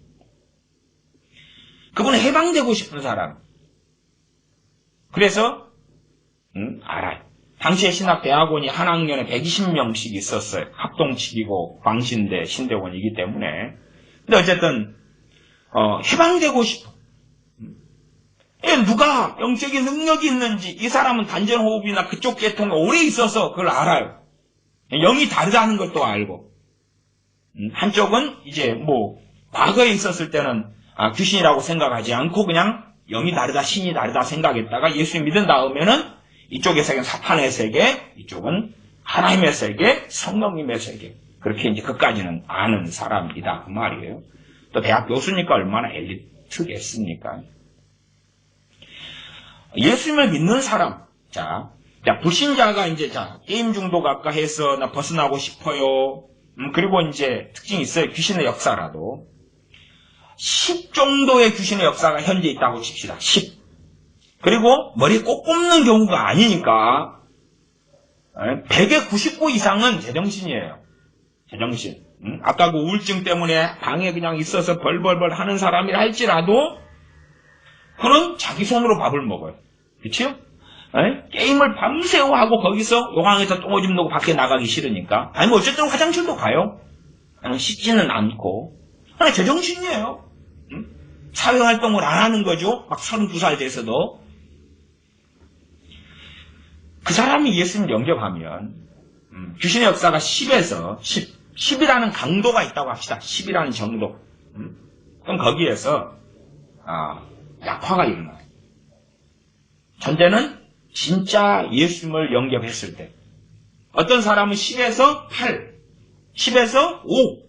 그분은 해방되고 싶은 사람. 그래서 알아요. 당시에 신학대학원이 한 학년에 120명씩 있었어요. 합동치기고 광신대, 신대원이기 때문에. 근데 어쨌든 해방되고 싶어. 누가 영적인 능력이 있는지, 이 사람은 단전호흡이나 그쪽 계통에 오래 있어서 그걸 알아요. 영이 다르다는 것도 알고. 한쪽은 이제 과거에 있었을 때는 귀신이라고 생각하지 않고 그냥 영이 다르다, 신이 다르다 생각했다가 예수님 믿은 다음에는 이쪽의 세계는 사탄의 세계, 이쪽은 하나님의 세계, 성령님의 세계. 그렇게 이제 그까지는 아는 사람이다 그 말이에요. 또 대학 교수니까 얼마나 엘리트겠습니까? 예수님을 믿는 사람. 자, 불신자가 이제 게임 중독 아까 해서 나 벗어나고 싶어요. 그리고 이제 특징이 있어요. 귀신의 역사라도 10 정도의 귀신의 역사가 현재 있다고 칩시다. 10. 그리고 머리 꼭 꼽는 경우가 아니니까 100의 99 이상은 제정신이에요. 제정신. 아까 그 우울증 때문에 방에 그냥 있어서 벌벌벌 하는 사람이라 할지라도 그런 자기 손으로 밥을 먹어요. 그치요? 게임을 밤새워 하고 거기서 용왕에서 똥오줌 누고 밖에 나가기 싫으니까. 어쨌든 화장실도 가요. 씻지는 않고. 제정신이에요. 사회활동을 안 하는 거죠. 막 32살 돼서도. 그 사람이 예수님 영접하면 귀신의 역사가 10에서 10이라는 강도가 있다고 합시다. 10이라는 정도. 그럼 거기에서 약화가 일어나요. 전제는 진짜 예수님을 영접했을 때. 어떤 사람은 10에서 8, 10에서 5,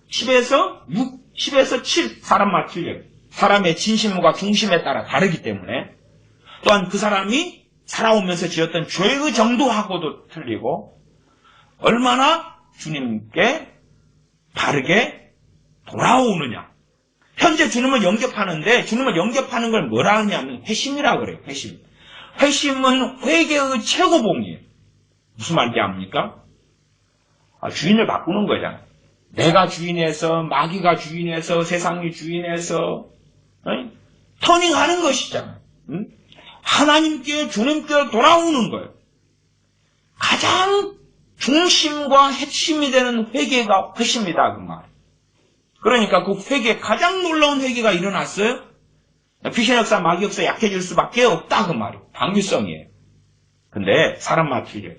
10에서 6, 10에서 7 사람마다 틀려요. 사람의 진심과 중심에 따라 다르기 때문에. 또한 그 사람이 살아오면서 지었던 죄의 정도하고도 틀리고 얼마나 주님께 바르게 돌아오느냐. 현재 주님을 영접하는데 주님을 영접하는 걸 뭐라 하냐면 회심이라고 그래요. 회심. 회심은 회개의 최고봉이에요. 무슨 말인지 압니까? 주인을 바꾸는 거잖아요. 내가 주인에서 마귀가 주인에서 세상이 주인에서 터닝하는 것이잖아요. 하나님께 주님께 돌아오는 거예요. 가장 중심과 핵심이 되는 회개가 회심이다 그 말. 그러니까 그 회개 가장 놀라운 회개가 일어났어요. 귀신 역사, 마귀 역사 약해질 수밖에 없다 그 말이에요. 당위성이에요. 근데 사람마다 틀려요.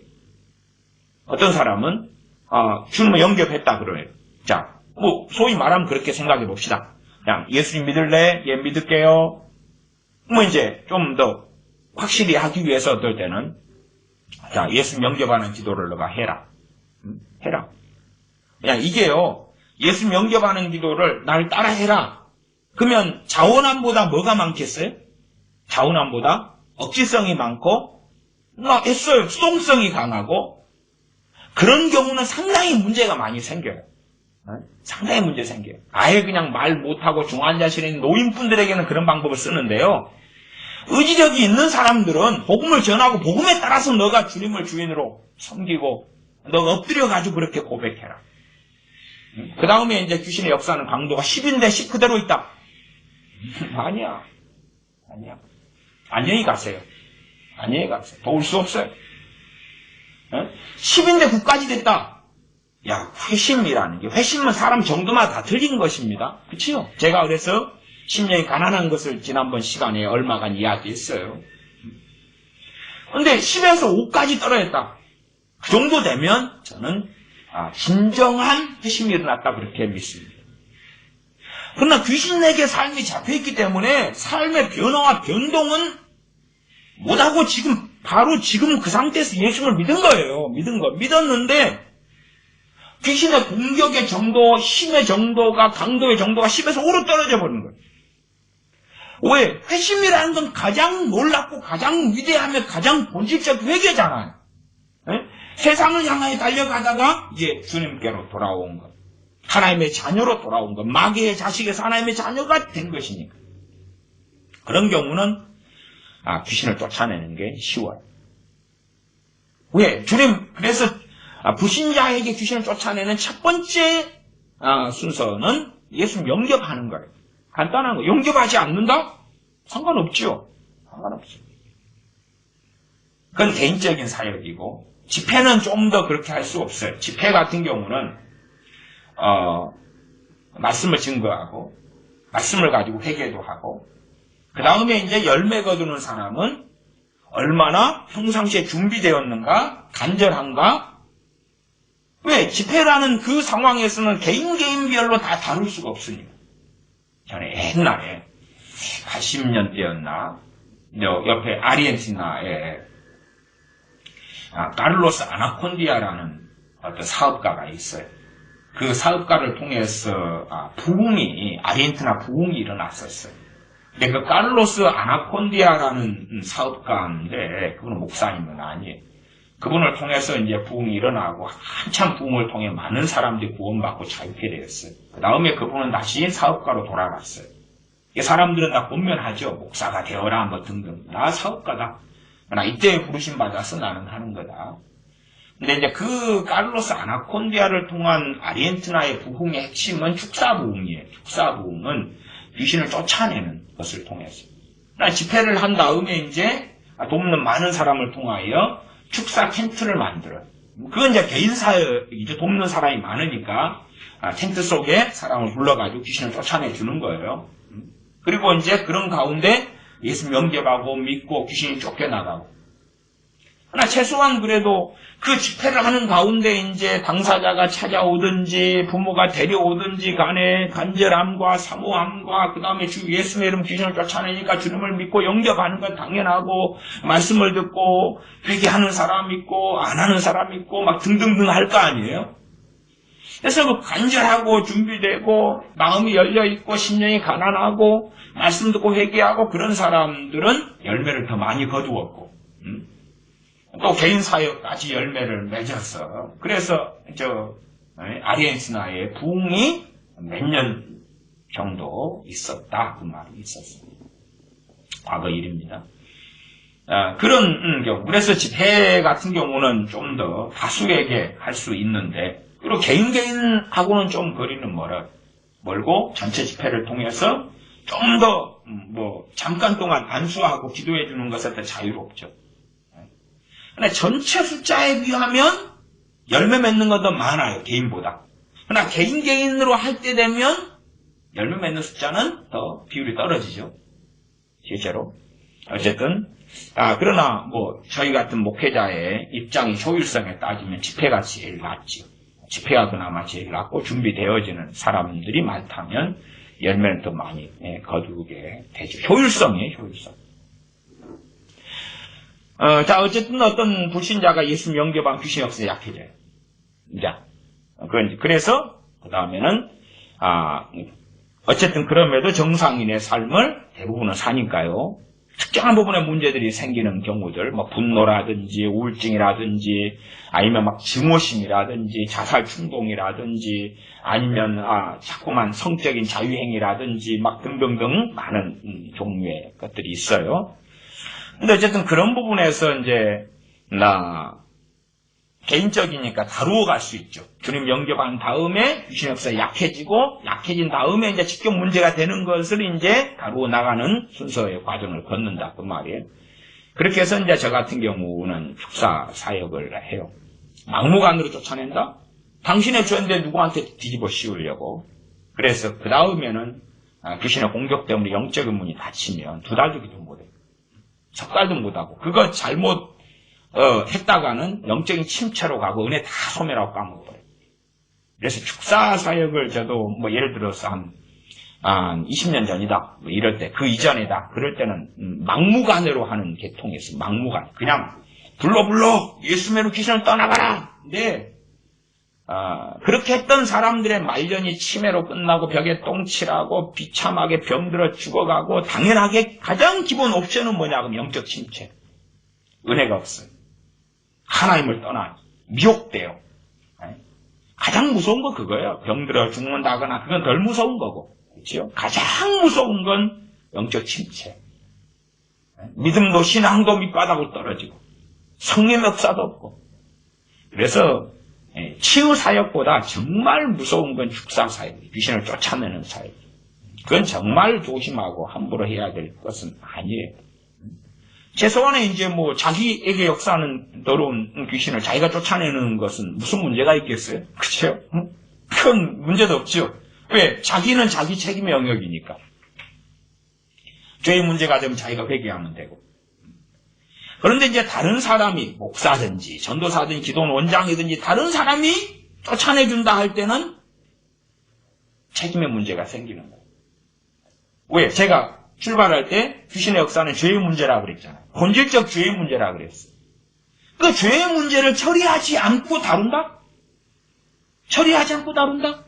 어떤 사람은 주님을 영접했다 그래요. 자, 뭐 소위 말하면 그렇게 생각해 봅시다. 그냥 예수님 믿을래? 예, 믿을게요. 뭐 이제 좀 더 확실히 하기 위해서 어떨 때는 자, 예수님 영접하는 기도를 너가 해라. 해라. 그냥 이게요. 예수님 영접하는 기도를 날 따라 해라. 그러면 자원함보다 뭐가 많겠어요? 자원함보다 억지성이 많고 나 했어요. 수동성이 강하고 그런 경우는 상당히 문제가 많이 생겨요. 상당히 문제 생겨요. 아예 그냥 말 못하고 중환자실에 있는 노인분들에게는 그런 방법을 쓰는데요. 의지력이 있는 사람들은 복음을 전하고 복음에 따라서 너가 주님을 주인으로 섬기고 너가 엎드려가지고 그렇게 고백해라. 그 다음에 이제 귀신의 역사는 강도가 10인데 10 그대로 있다. 아니야. 안녕히 가세요. 안녕히 가세요. 도울 수 없어요. 10인데 9까지 됐다. 야, 회심이라는 게, 회심은 사람 정도마다 다 틀린 것입니다. 그치요? 제가 그래서 심령이 가난한 것을 지난번 시간에 얼마간 이야기했어요. 근데 10에서 5까지 떨어졌다. 그 정도 되면 저는 진정한 회심이 일어났다 그렇게 믿습니다. 그러나 귀신에게 삶이 잡혀있기 때문에 삶의 변화와 변동은 못하고 바로 지금 그 상태에서 예수를 믿은 거예요. 믿었는데 귀신의 공격의 정도, 힘의 정도가, 강도의 정도가 10에서 5로 떨어져 버리는 거예요. 왜? 회심이라는 건 가장 놀랍고 가장 위대하며 가장 본질적 회개잖아요. 세상을 향하여 달려가다가 이제 주님께로 돌아온 것. 하나님의 자녀로 돌아온 것. 마귀의 자식에서 하나님의 자녀가 된 것이니까. 그런 경우는 귀신을 쫓아내는 게 쉬워요. 왜? 주님, 그래서 불신자에게 귀신을 쫓아내는 첫 번째 순서는 예수님 영접하는 거예요. 간단한 거. 영접하지 않는다? 상관없죠. 상관없죠. 그건 개인적인 사역이고 집회는 좀 더 그렇게 할 수 없어요. 집회 같은 경우는 말씀을 증거하고 말씀을 가지고 회개도 하고 그 다음에 이제 열매 거두는 사람은 얼마나 평상시에 준비되었는가, 간절한가. 왜? 집회라는 그 상황에서는 개인별로 다 다룰 수가 없으니까. 전에 옛날에 80년대였나 옆에 아르헨티나에 카를로스 아나콘디아라는 어떤 사업가가 있어요. 그 사업가를 통해서 아르헨티나 부흥이 일어났었어요. 근데 그 카를로스 아나콘디아라는 사업가인데 그분은 목사님은 아니에요. 그분을 통해서 이제 부흥이 일어나고 한참 부흥을 통해 많은 사람들이 구원받고 자유케 되었어요. 그 다음에 그분은 다시 사업가로 돌아갔어요. 사람들은 다 권면하죠. 목사가 되어라 뭐 등등. 나 사업가다. 나 이때 부르심 받아서 나는 하는 거다. 근데 이제 그 카를로스 아나콘디아를 통한 아르헨티나의 부흥의 핵심은 축사부흥이에요. 축사부흥은 귀신을 쫓아내는 것을 통해서. 집회를 한 다음에 이제 돕는 많은 사람을 통하여 축사 텐트를 만들어요. 그건 이제 개인 사역이죠. 돕는 사람이 많으니까 텐트 속에 사람을 불러가지고 귀신을 쫓아내 주는 거예요. 그리고 이제 그런 가운데 예수 영접하고 믿고 귀신이 쫓겨나가고. 그러나 최소한 그래도 그 집회를 하는 가운데 이제 당사자가 찾아오든지 부모가 데려오든지 간에 간절함과 사모함과 그 다음에 주 예수의 이름 귀신을 쫓아내니까 주님을 믿고 영접하는 건 당연하고 말씀을 듣고 회개하는 사람 있고 안 하는 사람 있고 막 등등등 할 거 아니에요. 그래서 뭐 간절하고 준비되고 마음이 열려있고 심령이 가난하고 말씀 듣고 회개하고 그런 사람들은 열매를 더 많이 거두었고 또 개인 사역까지 열매를 맺어서 그래서 아르헨티나의 부흥이 몇 년 정도 있었다 그 말이 있었어요. 과거 일입니다. 그런 경우 그래서 집회 같은 경우는 좀 더 다수에게 할 수 있는데 그리고 개인하고는 좀 거리는 멀고 전체 집회를 통해서 좀 더 잠깐 동안 안수하고 기도해 주는 것에 더 자유롭죠. 근데 전체 숫자에 비하면 열매 맺는 건 더 많아요. 개인보다. 그러나 개인으로 할 때 되면 열매 맺는 숫자는 더 비율이 떨어지죠. 실제로. 어쨌든 그러나 저희 같은 목회자의 입장이 효율성에 따지면 집회가 제일 낫죠. 집회가 그나마 제일 낫고 준비되어지는 사람들이 많다면 열매를 더 많이 거두게 되죠. 효율성이에요, 효율성. 어쨌든 어떤 불신자가 예수님 영접한 귀신 역사에 약해져요. 그래서 그 다음에는 어쨌든 그럼에도 정상인의 삶을 대부분은 사니까요. 특정한 부분에 문제들이 생기는 경우들, 분노라든지 우울증이라든지 아니면 증오심이라든지 자살 충동이라든지 아니면 자꾸만 성적인 자유행위라든지 등등등 많은 종류의 것들이 있어요. 근데 어쨌든 그런 부분에서 개인적이니까 다루어 갈 수 있죠. 주님 영접한 다음에 귀신 역사에 약해진 다음에 직접 문제가 되는 것을 다루어 나가는 순서의 과정을 걷는다 그 말이에요. 그렇게 해서 저 같은 경우는 축사 사역을 해요. 막무가내로 쫓아낸다? 당신의 죄인데 누구한테 뒤집어 씌우려고. 그래서 그 다음에는 귀신의 공격 때문에 영적인 문이 닫히면 2달도 기도 못해요. 10달도 못하고 그거 잘못 했다가는 영적인 침체로 가고 은혜 다 소멸하고 까먹어버려요. 그래서 축사 사역을 저도 예를 들어서 한 20년 전이다 이럴 때 그 이전이다 그럴 때는 막무가내로 하는 계통이 있어요. 막무가내 그냥 불러 예수님으로 귀신을 떠나가라. 근데 그렇게 했던 사람들의 말년이 치매로 끝나고 벽에 똥칠하고 비참하게 병들어 죽어가고 당연하게 가장 기본 옵션은 뭐냐면 영적 침체. 은혜가 없어요. 하나님을 떠나 미혹돼요. 가장 무서운 거 그거예요. 병들어 죽는다거나 그건 덜 무서운 거고. 그렇죠? 가장 무서운 건 영적 침체. 믿음도 신앙도 밑바닥으로 떨어지고 성령 역사도 없고. 그래서 치유 사역보다 정말 무서운 건 축사 사역, 귀신을 쫓아내는 사역. 그건 정말 조심하고 함부로 해야 될 것은 아니에요. 최소한에 자기에게 역사하는 더러운 귀신을 자기가 쫓아내는 것은 무슨 문제가 있겠어요? 그렇죠? 큰 문제도 없죠. 왜? 자기는 자기 책임의 영역이니까. 죄의 문제가 되면 자기가 회개하면 되고. 그런데 다른 사람이 목사든지 전도사든지 기도원 원장이든지 다른 사람이 쫓아내준다 할 때는 책임의 문제가 생기는 거예요. 왜? 제가 출발할 때 귀신의 역사는 죄의 문제라고 그랬잖아요. 본질적 죄의 문제라고 그랬어요. 그 죄의 문제를 처리하지 않고 다룬다? 처리하지 않고 다룬다?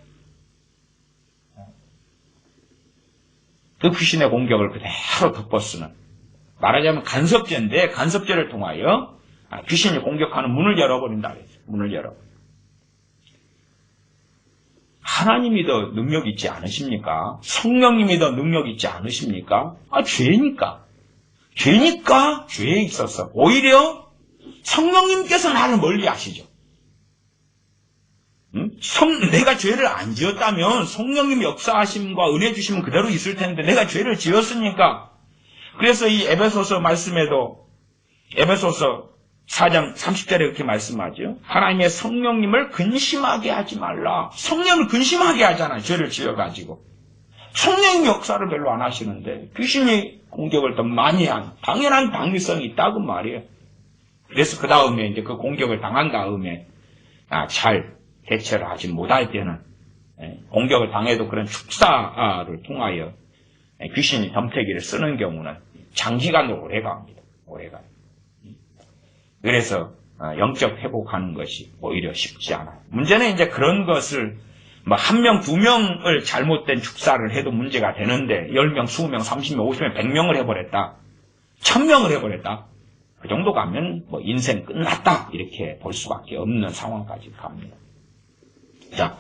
그 귀신의 공격을 그대로 덮어쓰는 말하자면 간섭죄인데 간섭죄를 통하여 귀신이 공격하는 문을 열어버린다 그랬어요. 문을 열어버린다. 하나님이 더 능력 있지 않으십니까? 성령님이 더 능력 있지 않으십니까? 죄니까. 죄에 있어서 오히려 성령님께서 나를 멀리 하시죠. 내가 죄를 안 지었다면 성령님 역사하심과 은혜 주심은 그대로 있을 텐데 내가 죄를 지었으니까. 그래서 이 에베소서 말씀에도 에베소서 4장 30절에 그렇게 말씀하죠. 하나님의 성령님을 근심하게 하지 말라. 성령을 근심하게 하잖아요. 죄를 지어가지고. 성령님 역사를 별로 안 하시는데 귀신이 공격을 더 많이 한 당연한 당위성이 있다고 말이에요. 그래서 그 다음에 그 공격을 당한 다음에 잘 대처를 하지 못할 때는 공격을 당해도 그런 축사를 통하여 귀신이 덤태기를 쓰는 경우는 장기간으로 오래갑니다. 오래가요. 그래서 영적 회복하는 것이 오히려 쉽지 않아요. 문제는 이제 그런 것을 뭐 1명, 2명을 잘못된 축사를 해도 문제가 되는데 10명, 20명, 30명, 50명, 100명을 해버렸다. 1000명을 해버렸다. 그 정도 가면 뭐 인생 끝났다 이렇게 볼 수밖에 없는 상황까지 갑니다. 자,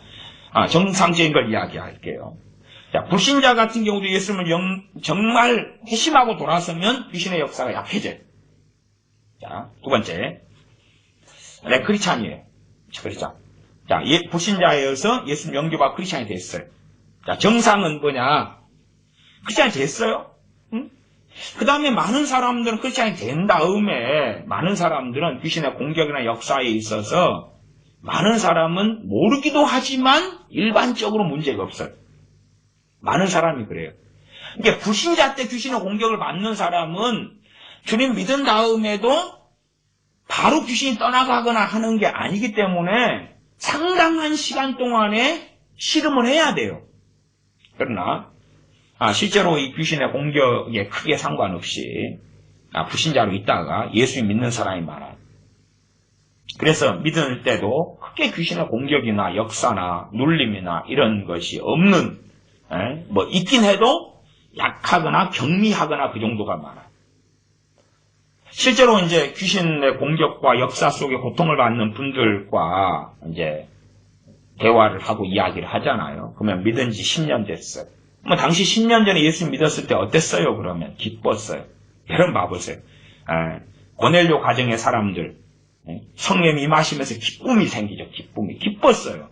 정상적인 걸 이야기할게요. 자, 불신자 같은 경우도 예수님을 정말 회심하고 돌아서면 귀신의 역사가 약해져요. 자, 두 번째, 네, 크리스찬이에요. 크리스찬. 자, 불신자여서 예수님 영접하고 크리스찬이 됐어요. 자, 정상은 뭐냐? 크리스찬이 됐어요. 응? 그 다음에 많은 사람들은 크리스찬이 된 다음에 많은 사람들은 귀신의 공격이나 역사에 있어서 많은 사람은 모르기도 하지만 일반적으로 문제가 없어요. 많은 사람이 그래요. 이게 불신자 때 귀신의 공격을 받는 사람은 주님 믿은 다음에도 바로 귀신이 떠나가거나 하는 게 아니기 때문에 상당한 시간 동안에 씨름을 해야 돼요. 그러나 실제로 이 귀신의 공격에 크게 상관없이 불신자로 있다가 예수 믿는 사람이 많아요. 그래서 믿을 때도 크게 귀신의 공격이나 역사나 눌림이나 이런 것이 없는, 뭐 있긴 해도 약하거나 경미하거나 그 정도가 많아요. 실제로 이제 귀신의 공격과 역사 속에 고통을 받는 분들과 이제 대화를 하고 이야기를 하잖아요. 그러면 믿은 지 10년 됐어요. 뭐 당시 10년 전에 예수 믿었을 때 어땠어요? 그러면 기뻤어요. 여러분 봐보세요. 고넬료 가정의 사람들 성령 임하시면서 기쁨이 생기죠. 기뻤어요.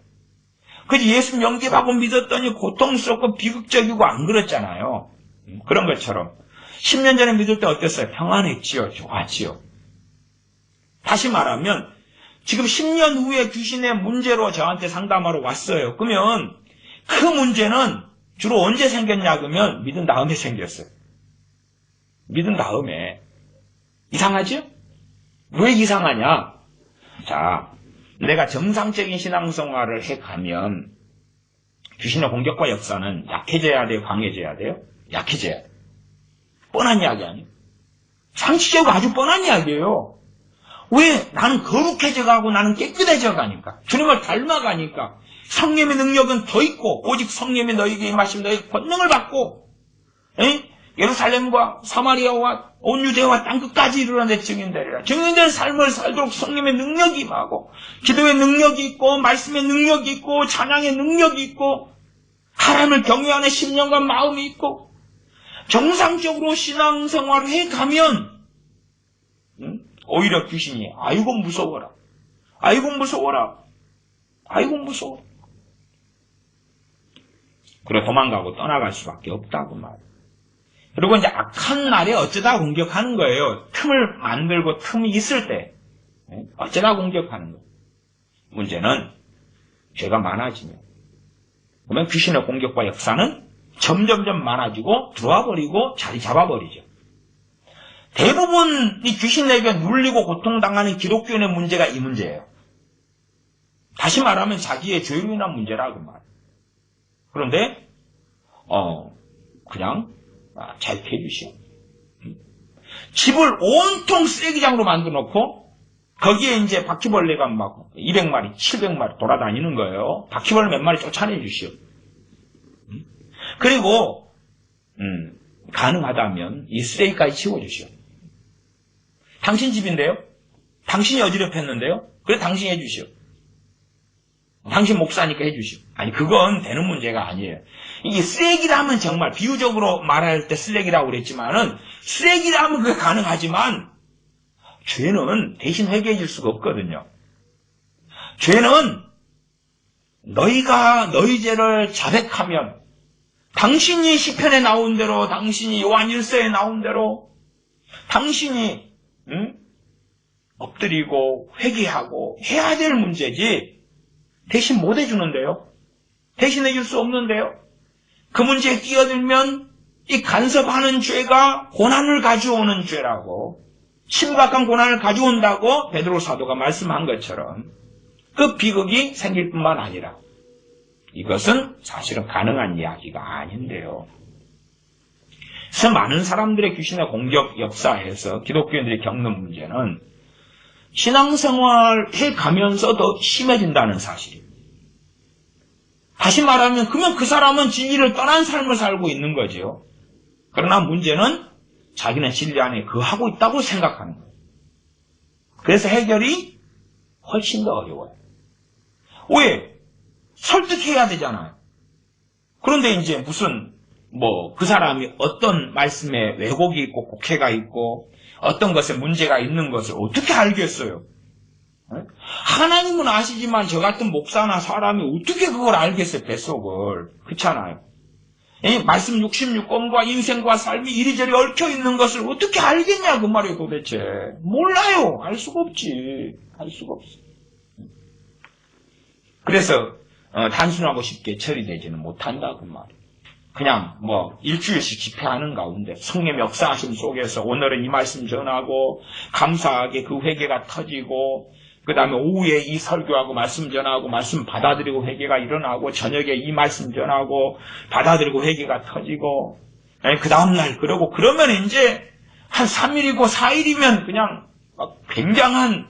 그지 예수 영접하고 믿었더니 고통스럽고 비극적이고 안 그랬잖아요. 그런 것처럼 10년 전에 믿을 때 어땠어요? 평안했지요. 좋았지요. 다시 말하면 지금 10년 후에 귀신의 문제로 저한테 상담하러 왔어요. 그러면 그 문제는 주로 언제 생겼냐 그러면 믿은 다음에 생겼어요. 믿은 다음에. 이상하죠? 왜 이상하냐? 자, 내가 정상적인 신앙생활을 해가면 귀신의 공격과 역사는 약해져야 돼요? 강해져야 돼요? 약해져야 돼요. 뻔한 이야기 아니에요? 상식적으로 아주 뻔한 이야기예요. 왜? 나는 거룩해져가고 나는 깨끗해져가니까. 주님을 닮아가니까. 성령의 능력은 더 있고 오직 성령이 너희에게 임하시면 너희 권능을 받고 예루살렘과 사마리아와 온 유대와 땅끝까지 이르러 내 증인되리라. 증인된 삶을 살도록 성령의 능력이 임하고 기도의 능력이 있고 말씀의 능력이 있고 찬양의 능력이 있고 하나님을 경외하는 심령과 마음이 있고 정상적으로 신앙생활을 해가면 오히려 귀신이 아이고 무서워라. 아이고 무서워라. 아이고 무서워. 그래 도망가고 떠나갈 수밖에 없다고 말이에요. 그리고 이제 악한 날에 어쩌다 공격하는 거예요. 틈을 만들고 틈이 있을 때 어쩌다 공격하는 거예요. 문제는 죄가 많아지면 그러면 귀신의 공격과 역사는 점점점 많아지고 들어와 버리고 자리 잡아버리죠. 대부분 이 귀신에게 눌리고 고통당하는 기독교인의 문제가 이 문제예요. 다시 말하면 자기의 죄로 인한 문제라고 말이에요. 그런데 그냥 잘 해주시오. 집을 온통 쓰레기장으로 만들어 놓고 거기에 이제 바퀴벌레가 막 200마리, 700마리 돌아다니는 거예요. 바퀴벌레 몇 마리 쫓아내 주시오. 그리고 가능하다면 이 쓰레기까지 치워주시오. 당신 집인데요? 당신이 어지럽혔는데요? 그래 당신이 해주시오. 당신 목사니까 해주시오. 아니 그건 되는 문제가 아니에요. 이게 쓰레기라면 정말 비유적으로 말할 때 쓰레기라고 그랬지만은 쓰레기라면 그게 가능하지만 죄는 대신 회개해 줄 수가 없거든요. 죄는 너희가 너희 죄를 자백하면 당신이 시편에 나온 대로 당신이 요한 1서에 나온 대로 당신이 엎드리고 회개하고 해야 될 문제지 대신 못 해주는데요. 대신해 줄 수 없는데요. 그 문제에 끼어들면 이 간섭하는 죄가 고난을 가져오는 죄라고 심각한 고난을 가져온다고 베드로 사도가 말씀한 것처럼 그 비극이 생길 뿐만 아니라 이것은 사실은 가능한 이야기가 아닌데요. 그래서 많은 사람들의 귀신의 공격 역사에서 기독교인들이 겪는 문제는 신앙생활 해가면서 더 심해진다는 사실입니다. 다시 말하면 그러면 그 사람은 진리를 떠난 삶을 살고 있는 거죠. 그러나 문제는 자기는 진리 안에 거하고 있다고 생각하는 거예요. 그래서 해결이 훨씬 더 어려워요. 왜? 설득해야 되잖아요. 그런데 이제 무슨 그 사람이 어떤 말씀에 왜곡이 있고 곡해가 있고 어떤 것에 문제가 있는 것을 어떻게 알겠어요? 하나님은 아시지만 저 같은 목사나 사람이 어떻게 그걸 알겠어요? 뱃속을. 그렇잖아요. 이 말씀 66권과 인생과 삶이 이리저리 얽혀 있는 것을 어떻게 알겠냐 그 말이에요 도대체. 몰라요. 알 수가 없지. 알 수가 없어. 그래서 단순하고 쉽게 처리되지는 못한다 그 말이에요. 그냥 일주일씩 집회하는 가운데 성령의 역사하심 속에서 오늘은 이 말씀 전하고 감사하게 그 회개가 터지고 그 다음에 오후에 이 설교하고 말씀 전하고 말씀 받아들이고 회개가 일어나고 저녁에 이 말씀 전하고 받아들이고 회개가 터지고 그 다음날 그러면 이제 한 3일이고 4일이면 그냥 막 굉장한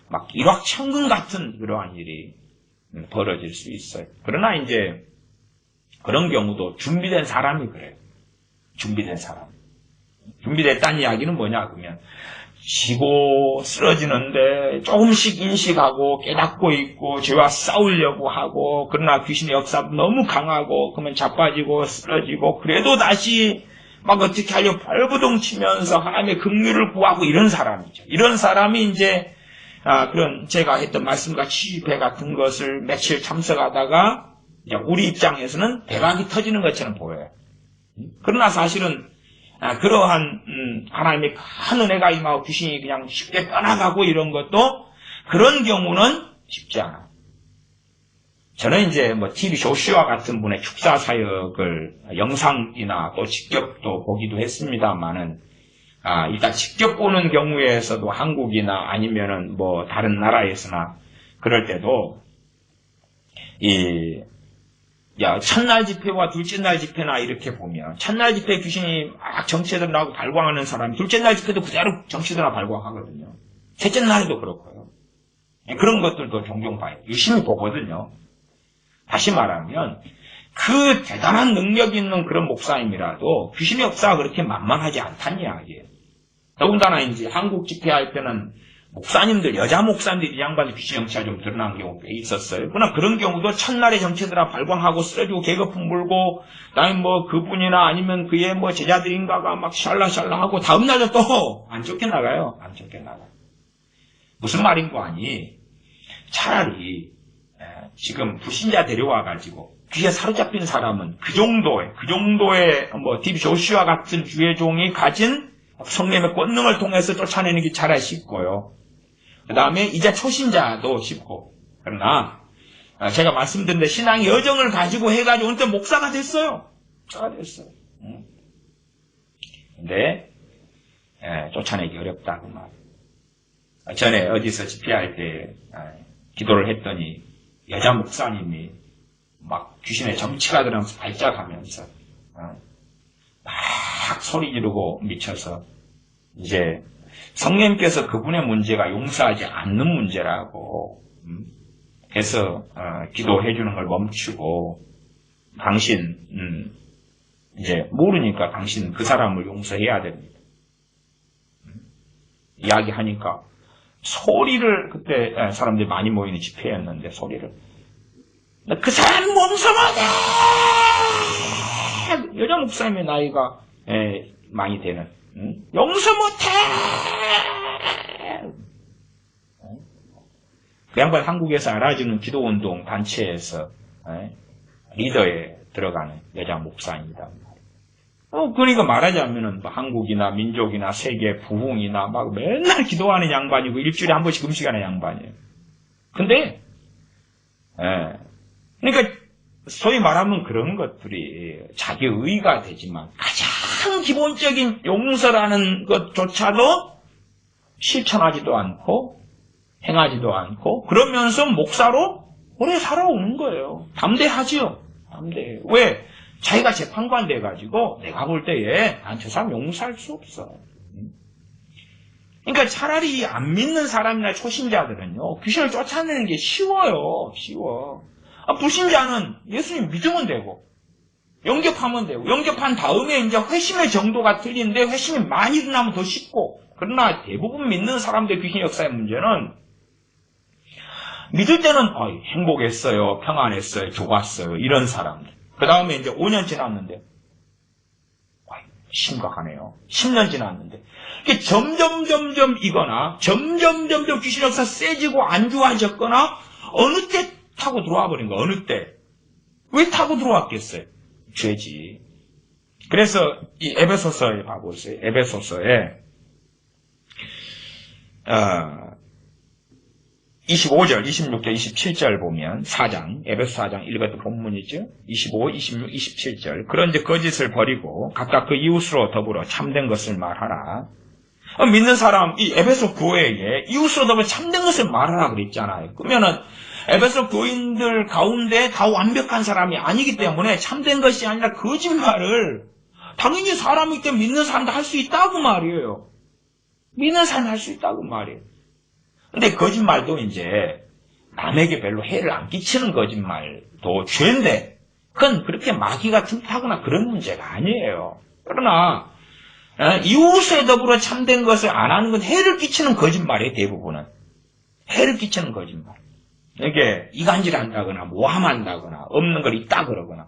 막 일확천금 같은 그러한 일이 벌어질 수 있어요. 그러나 이제 그런 경우도 준비된 사람이 그래요. 준비된 사람. 준비됐다는 이야기는 뭐냐 그러면 지고 쓰러지는데 조금씩 인식하고 깨닫고 있고 죄와 싸우려고 하고 그러나 귀신의 역사도 너무 강하고 그러면 자빠지고 쓰러지고 그래도 다시 막 어떻게 하려고 발버둥 치면서 하나님의 긍휼을 구하고 이런 사람이죠. 이런 사람이 이제 그런 제가 했던 말씀과 집회 같은 것을 며칠 참석하다가 우리 입장에서는 대박이 터지는 것처럼 보여요. 그러나 사실은 그러한 하나님의 큰 은혜가 임하고 귀신이 그냥 쉽게 떠나가고 이런 것도 그런 경우는 쉽지 않아요. 저는 이제 TV 조슈아 같은 분의 축사 사역을 영상이나 또 직접 또 보기도 했습니다만은 일단 직접 보는 경우에서도 한국이나 아니면은 다른 나라에서나 그럴 때도 첫날 집회와 둘째 날 집회나 이렇게 보면 첫날 집회 귀신이 막 정체들 나고 발광하는 사람이 둘째 날 집회도 그대로 정체들나 발광하거든요. 셋째 날도 그렇고요. 그런 것들도 종종 봐요. 유심히 보거든요. 다시 말하면 그 대단한 능력 있는 그런 목사님이라도 귀신의 역사가 그렇게 만만하지 않다는 이야기예요. 더군다나 이제 한국 집회할 때는 목사님들, 여자 목사님들이 이 양반의 귀신 정체가 좀 드러난 경우가 있었어요. 그러나 그런 경우도 첫날에 정체들아 발광하고 쓰러지고 개거품 불고, 그다음에 그분이나 아니면 그의 제자들인가가 막 샬라샬라 하고 다음날도 또 안 쫓겨나가요. 안 쫓겨나가. 무슨 말인 거 아니? 차라리 지금 불신자 데려와가지고 귀에 사로잡힌 사람은 그 정도의 TV 조슈아 같은 주의 종이 가진 성령의 권능을 통해서 쫓아내는 게 차라리 쉽고요. 그 다음에 이제 초신자도 쉽고. 그러나 제가 말씀드렸는데 신앙의 여정을 가지고 해가지고 어느 때 목사가 됐어요. 목사가 됐어요. 근데 쫓아내기 어렵다 그 말. 전에 어디서 집회할 때 기도를 했더니 여자 목사님이 막 귀신의 정치가 들어가면서 발작하면서 막 소리 지르고 미쳐서 이제 성령님께서 그분의 문제가 용서하지 않는 문제라고 해서 기도해 주는 걸 멈추고 당신 이제 모르니까 당신 그 사람을 용서해야 됩니다. 이야기하니까 소리를 그때 사람들이 많이 모이는 집회였는데 소리를 그 사람 용서 못해! 여자 목사님의 나이가 많이 되는 용서 못해! 그 양반 한국에서 알아주는 기도운동 단체에서 리더에 들어가는 여자 목사입니다. 그러니까 말하자면은 한국이나 민족이나 세계 부흥이나 막 맨날 기도하는 양반이고 일주일에 한 번씩 음식하는 양반이에요. 근데 그러니까 소위 말하면 그런 것들이 자기 의가 되지만 가장 기본적인 용서라는 것조차도 실천하지도 않고 행하지도 않고 그러면서 목사로 오래 살아오는 거예요. 담대하지요. 담대해요. 왜? 자기가 재판관 돼가지고 내가 볼 때에 저 사람 용서할 수 없어. 그러니까 차라리 안 믿는 사람이나 초신자들은요, 귀신을 쫓아내는 게 쉬워요. 쉬워. 불신자는 예수님 믿으면 되고, 영접하면 되고, 영접한 다음에 이제 회심의 정도가 틀린데, 회심이 많이 일어나면 더 쉽고, 그러나 대부분 믿는 사람들의 귀신 역사의 문제는, 믿을 때는, 행복했어요, 평안했어요, 좋았어요, 이런 사람들. 그 다음에 이제 5년 지났는데, 심각하네요. 10년 지났는데. 점점 이거나, 점점 귀신 역사 세지고 안 좋아졌거나, 어느 때 타고 들어와 버린 거야, 어느 때. 왜 타고 들어왔겠어요? 죄지. 그래서 이 에베소서에 봐보세요. 에베소서에, 25절, 26절, 27절 보면 4장, 에베소 4장 읽었던 본문이죠. 25, 26, 27절. 그런 이제 거짓을 버리고 각각 그 이웃으로 더불어 참된 것을 말하라. 믿는 사람, 이 에베소 교회에 이웃으로 더불어 참된 것을 말하라 그랬잖아요. 그러면은 에베소 교인들 가운데 다 완벽한 사람이 아니기 때문에 참된 것이 아니라 거짓말을 당연히 사람이기 때문에 믿는 사람도 할 수 있다고 말이에요. 믿는 사람 할 수 있다고 말이에요. 근데 거짓말도 이제 남에게 별로 해를 안 끼치는 거짓말도 죄인데 그건 그렇게 마귀가 틈타거나 그런 문제가 아니에요. 그러나 이웃에 더불어 참된 것을 안 하는 건 해를 끼치는 거짓말이에요. 대부분은. 해를 끼치는 거짓말. 이게 이간질한다거나 모함한다거나 없는 걸 있다 그러거나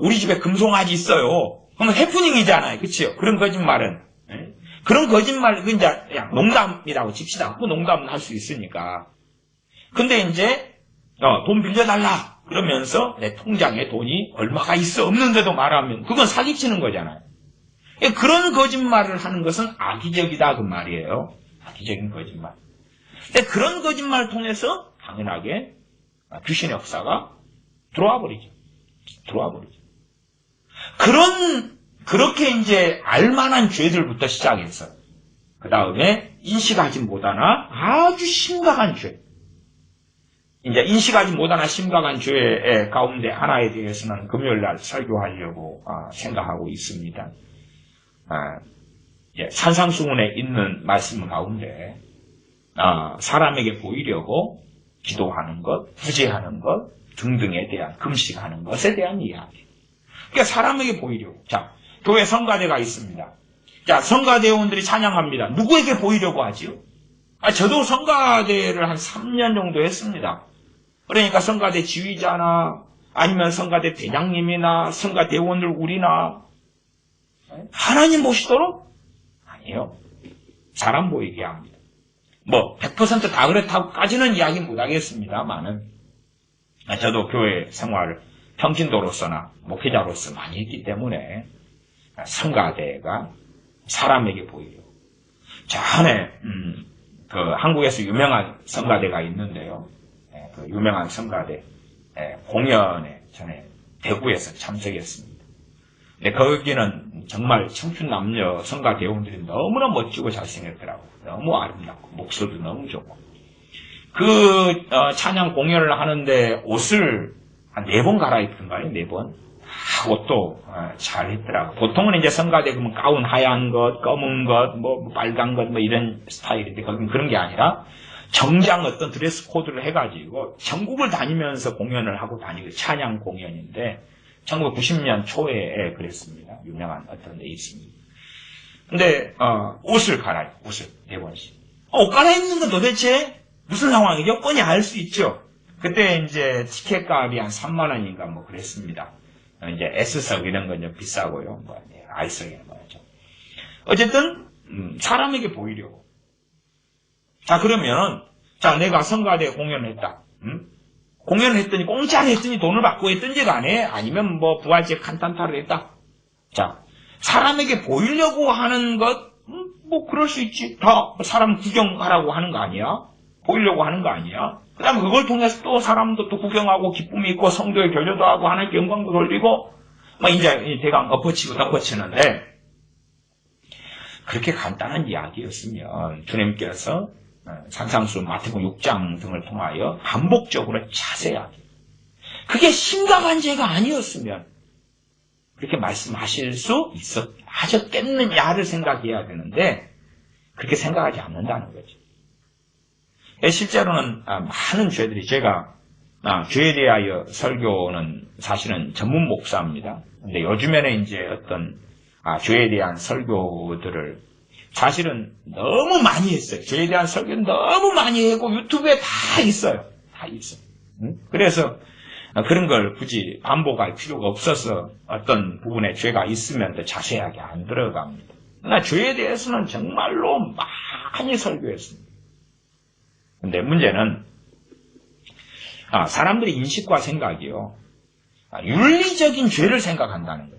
우리 집에 금송아지 있어요. 그러면 해프닝이잖아요. 그치요? 그런 거짓말은 그런 거짓말, 그 이제 그냥 농담이라고 칩시다. 그 농담은 할 수 있으니까. 근데 이제 돈 빌려달라 그러면서 내 통장에 돈이 얼마가 있어 없는데도 말하면 그건 사기치는 거잖아요. 그런 거짓말을 하는 것은 악의적이다 그 말이에요. 악의적인 거짓말. 근데 그런 거짓말을 통해서 당연하게 귀신의 역사가 들어와 버리죠. 그렇게 이제 알만한 죄들부터 시작해서 그 다음에 인식하지 못하나 아주 심각한 죄. 이제 인식하지 못하나 심각한 죄의 가운데 하나에 대해서는 금요일날 설교하려고 생각하고 있습니다. 산상수훈에 있는 말씀 가운데 사람에게 보이려고 기도하는 것, 구제하는 것 등등에 대한 금식하는 것에 대한 이야기. 그러니까 사람에게 보이려고. 자, 교회 성가대가 있습니다. 자, 성가대원들이 찬양합니다. 누구에게 보이려고 하지요? 저도 성가대를 한 3년 정도 했습니다. 그러니까 성가대 지휘자나 아니면 성가대 대장님이나 성가대원들 우리나 하나님 보시도록? 아니요. 사람 보이게 합니다. 100% 다 그렇다고까지는 이야기 못하겠습니다만은 저도 교회 생활을 평신도로서나 목회자로서 많이 했기 때문에 성가대가 사람에게 보이려고. 전에 한국에서 유명한 성가대가 있는데요. 그 유명한 성가대 공연에 전에 대구에서 참석했습니다. 근데 거기는 정말 청춘 남녀 성가대원들이 너무나 멋지고 잘생겼더라고요. 너무 아름답고 목소리도 너무 좋고. 그 찬양 공연을 하는데 옷을 한 4번 갈아입던가요? 4번. 옷도 잘했더라고. 보통은 이제 성가대 그러면 가운 하얀 것, 검은 것, 빨간 것, 이런 스타일인데, 거긴 그런 게 아니라, 정장 어떤 드레스 코드를 해가지고, 전국을 다니면서 공연을 하고 다니고, 찬양 공연인데, 1990년 초에 그랬습니다. 유명한 어떤 데 있습니다. 근데, 옷을 갈아입고, 옷을 4번씩. 옷 갈아입는 건 도대체 무슨 상황이죠? 뻔히 알 수 있죠? 그때 이제 티켓 값이 한 3만원인가 그랬습니다. 이제 S석 이런 건 좀 비싸고요. I석이는 거죠. 어쨌든, 사람에게 보이려고. 자, 그러면, 내가 성가대 공연을 했다. 공연을 했더니, 공짜로 했더니 돈을 받고 했든지 간에, 아니면 부활제 간단타를 했다. 자, 사람에게 보이려고 하는 것, 그럴 수 있지. 다 사람 구경하라고 하는 거 아니야? 보이려고 하는 거 아니야? 그 다음에 그걸 통해서 또 사람도 또 구경하고 기쁨이 있고 성도의 교제도 하고 하나님께 영광도 돌리고 이제 대강 엎어치는데 그렇게 간단한 이야기였으면 주님께서 산상수 마태복음 6장 등을 통하여 반복적으로 자세하게 그게 심각한 죄가 아니었으면 그렇게 말씀하실 수 하셨겠느냐를 생각해야 되는데 그렇게 생각하지 않는다는 거죠. 실제로는 많은 죄들이 제가 죄에 대하여 설교는 사실은 전문 목사입니다. 근데 요즘에는 이제 어떤 죄에 대한 설교들을 사실은 너무 많이 했어요. 죄에 대한 설교는 너무 많이 하고 유튜브에 다 있어요. 다 있어요. 그래서 그런 걸 굳이 반복할 필요가 없어서 어떤 부분에 죄가 있으면 더 자세하게 안 들어갑니다. 그러나 죄에 대해서는 정말로 많이 설교했습니다. 근데 문제는 사람들의 인식과 생각이요. 윤리적인 죄를 생각한다는 거예요.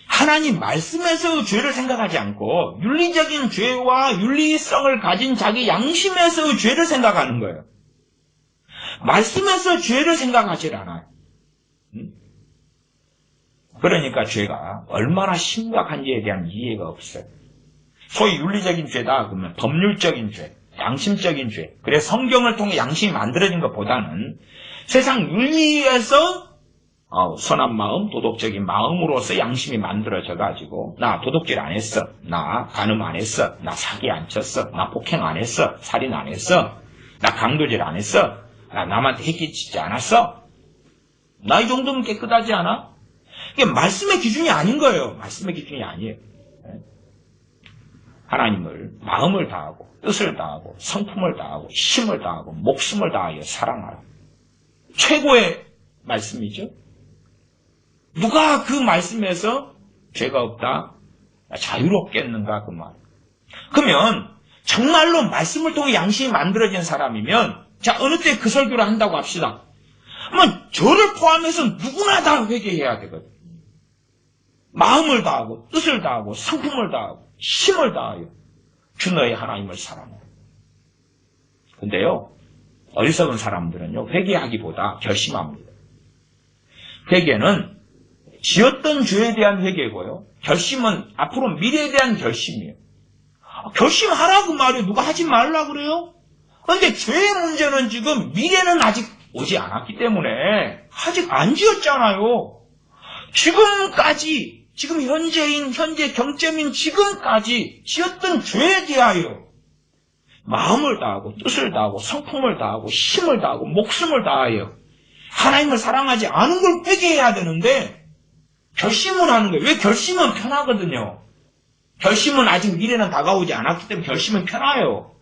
하나님 말씀에서 죄를 생각하지 않고 윤리적인 죄와 윤리성을 가진 자기 양심에서 죄를 생각하는 거예요. 말씀에서 죄를 생각하지 않아요. 그러니까 죄가 얼마나 심각한지에 대한 이해가 없어요. 소위 윤리적인 죄다 그러면 법률적인 죄, 양심적인 죄. 그래서 성경을 통해 양심이 만들어진 것보다는 세상 윤리에서 선한 마음, 도덕적인 마음으로서 양심이 만들어져가지고 나 도덕질 안 했어, 나 간음 안 했어, 나 사기 안 쳤어, 나 폭행 안 했어, 살인 안 했어, 나 강도질 안 했어, 나 남한테 해끼치지 않았어, 나 이 정도면 깨끗하지 않아? 이게 말씀의 기준이 아닌 거예요. 말씀의 기준이 아니에요. 하나님을 마음을 다하고 뜻을 다하고 성품을 다하고 힘을 다하고 목숨을 다하여 사랑하라. 최고의 말씀이죠. 누가 그 말씀에서 죄가 없다, 자유롭겠는가 그 말. 그러면 정말로 말씀을 통해 양심이 만들어진 사람이면 자 어느 때 그 설교를 한다고 합시다. 그러면 저를 포함해서 누구나 다 회개해야 되거든. 마음을 다하고 뜻을 다하고 성품을 다하고 힘을 다하여 주 너의 하나님을 사랑해. 근데요 어리석은 사람들은요 회개하기보다 결심합니다. 회개는 지었던 죄에 대한 회개고요. 결심은 앞으로 미래에 대한 결심이에요. 결심하라 그 말이에요. 누가 하지 말라 그래요? 그런데 죄의 문제는 지금 미래는 아직 오지 않았기 때문에 아직 안 지었잖아요. 지금까지 지금 현재 경점인 지금까지 지었던 죄에 대하여 마음을 다하고 뜻을 다하고 성품을 다하고 힘을 다하고 목숨을 다하여 하나님을 사랑하지 않은 걸 회개해야 되는데 결심을 하는 거예요. 왜? 결심은 편하거든요. 결심은 아직 미래는 다가오지 않았기 때문에 결심은 편해요.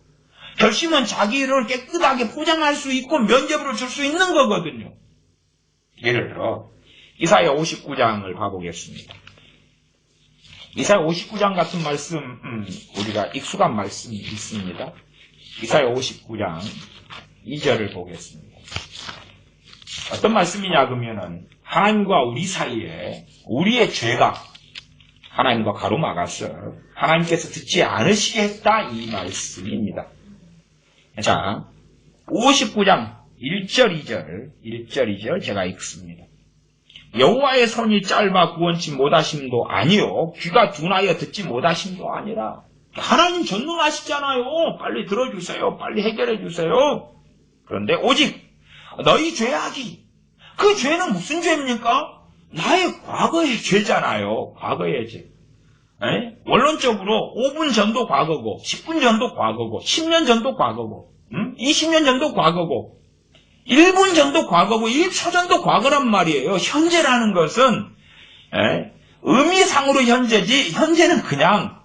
결심은 자기를 깨끗하게 포장할 수 있고 면죄부를 줄 수 있는 거거든요. 예를 들어 이사야 59장을 봐보겠습니다. 이사야 59장 같은 말씀 우리가 익숙한 말씀이 있습니다. 이사야 59장 2절을 보겠습니다. 어떤 말씀이냐 그러면은 하나님과 우리 사이에 우리의 죄가 하나님과 가로막아서 하나님께서 듣지 않으시게 했다 이 말씀입니다. 자 59장 1절 2절 제가 읽습니다. 여호와의 손이 짧아 구원치 못하심도 아니요 귀가 둔하여 듣지 못하심도 아니라 하나님 전능하시잖아요. 빨리 들어주세요. 빨리 해결해 주세요. 그런데 오직 너희 죄악이 그 죄는 무슨 죄입니까? 나의 과거의 죄잖아요. 과거의 죄. 원론적으로 5분 전도 과거고 10분 전도 과거고 10년 전도 과거고 20년 전도 과거고 1분 전도 과거고 1초 전도 과거란 말이에요. 현재라는 것은 의미상으로 현재지 현재는 그냥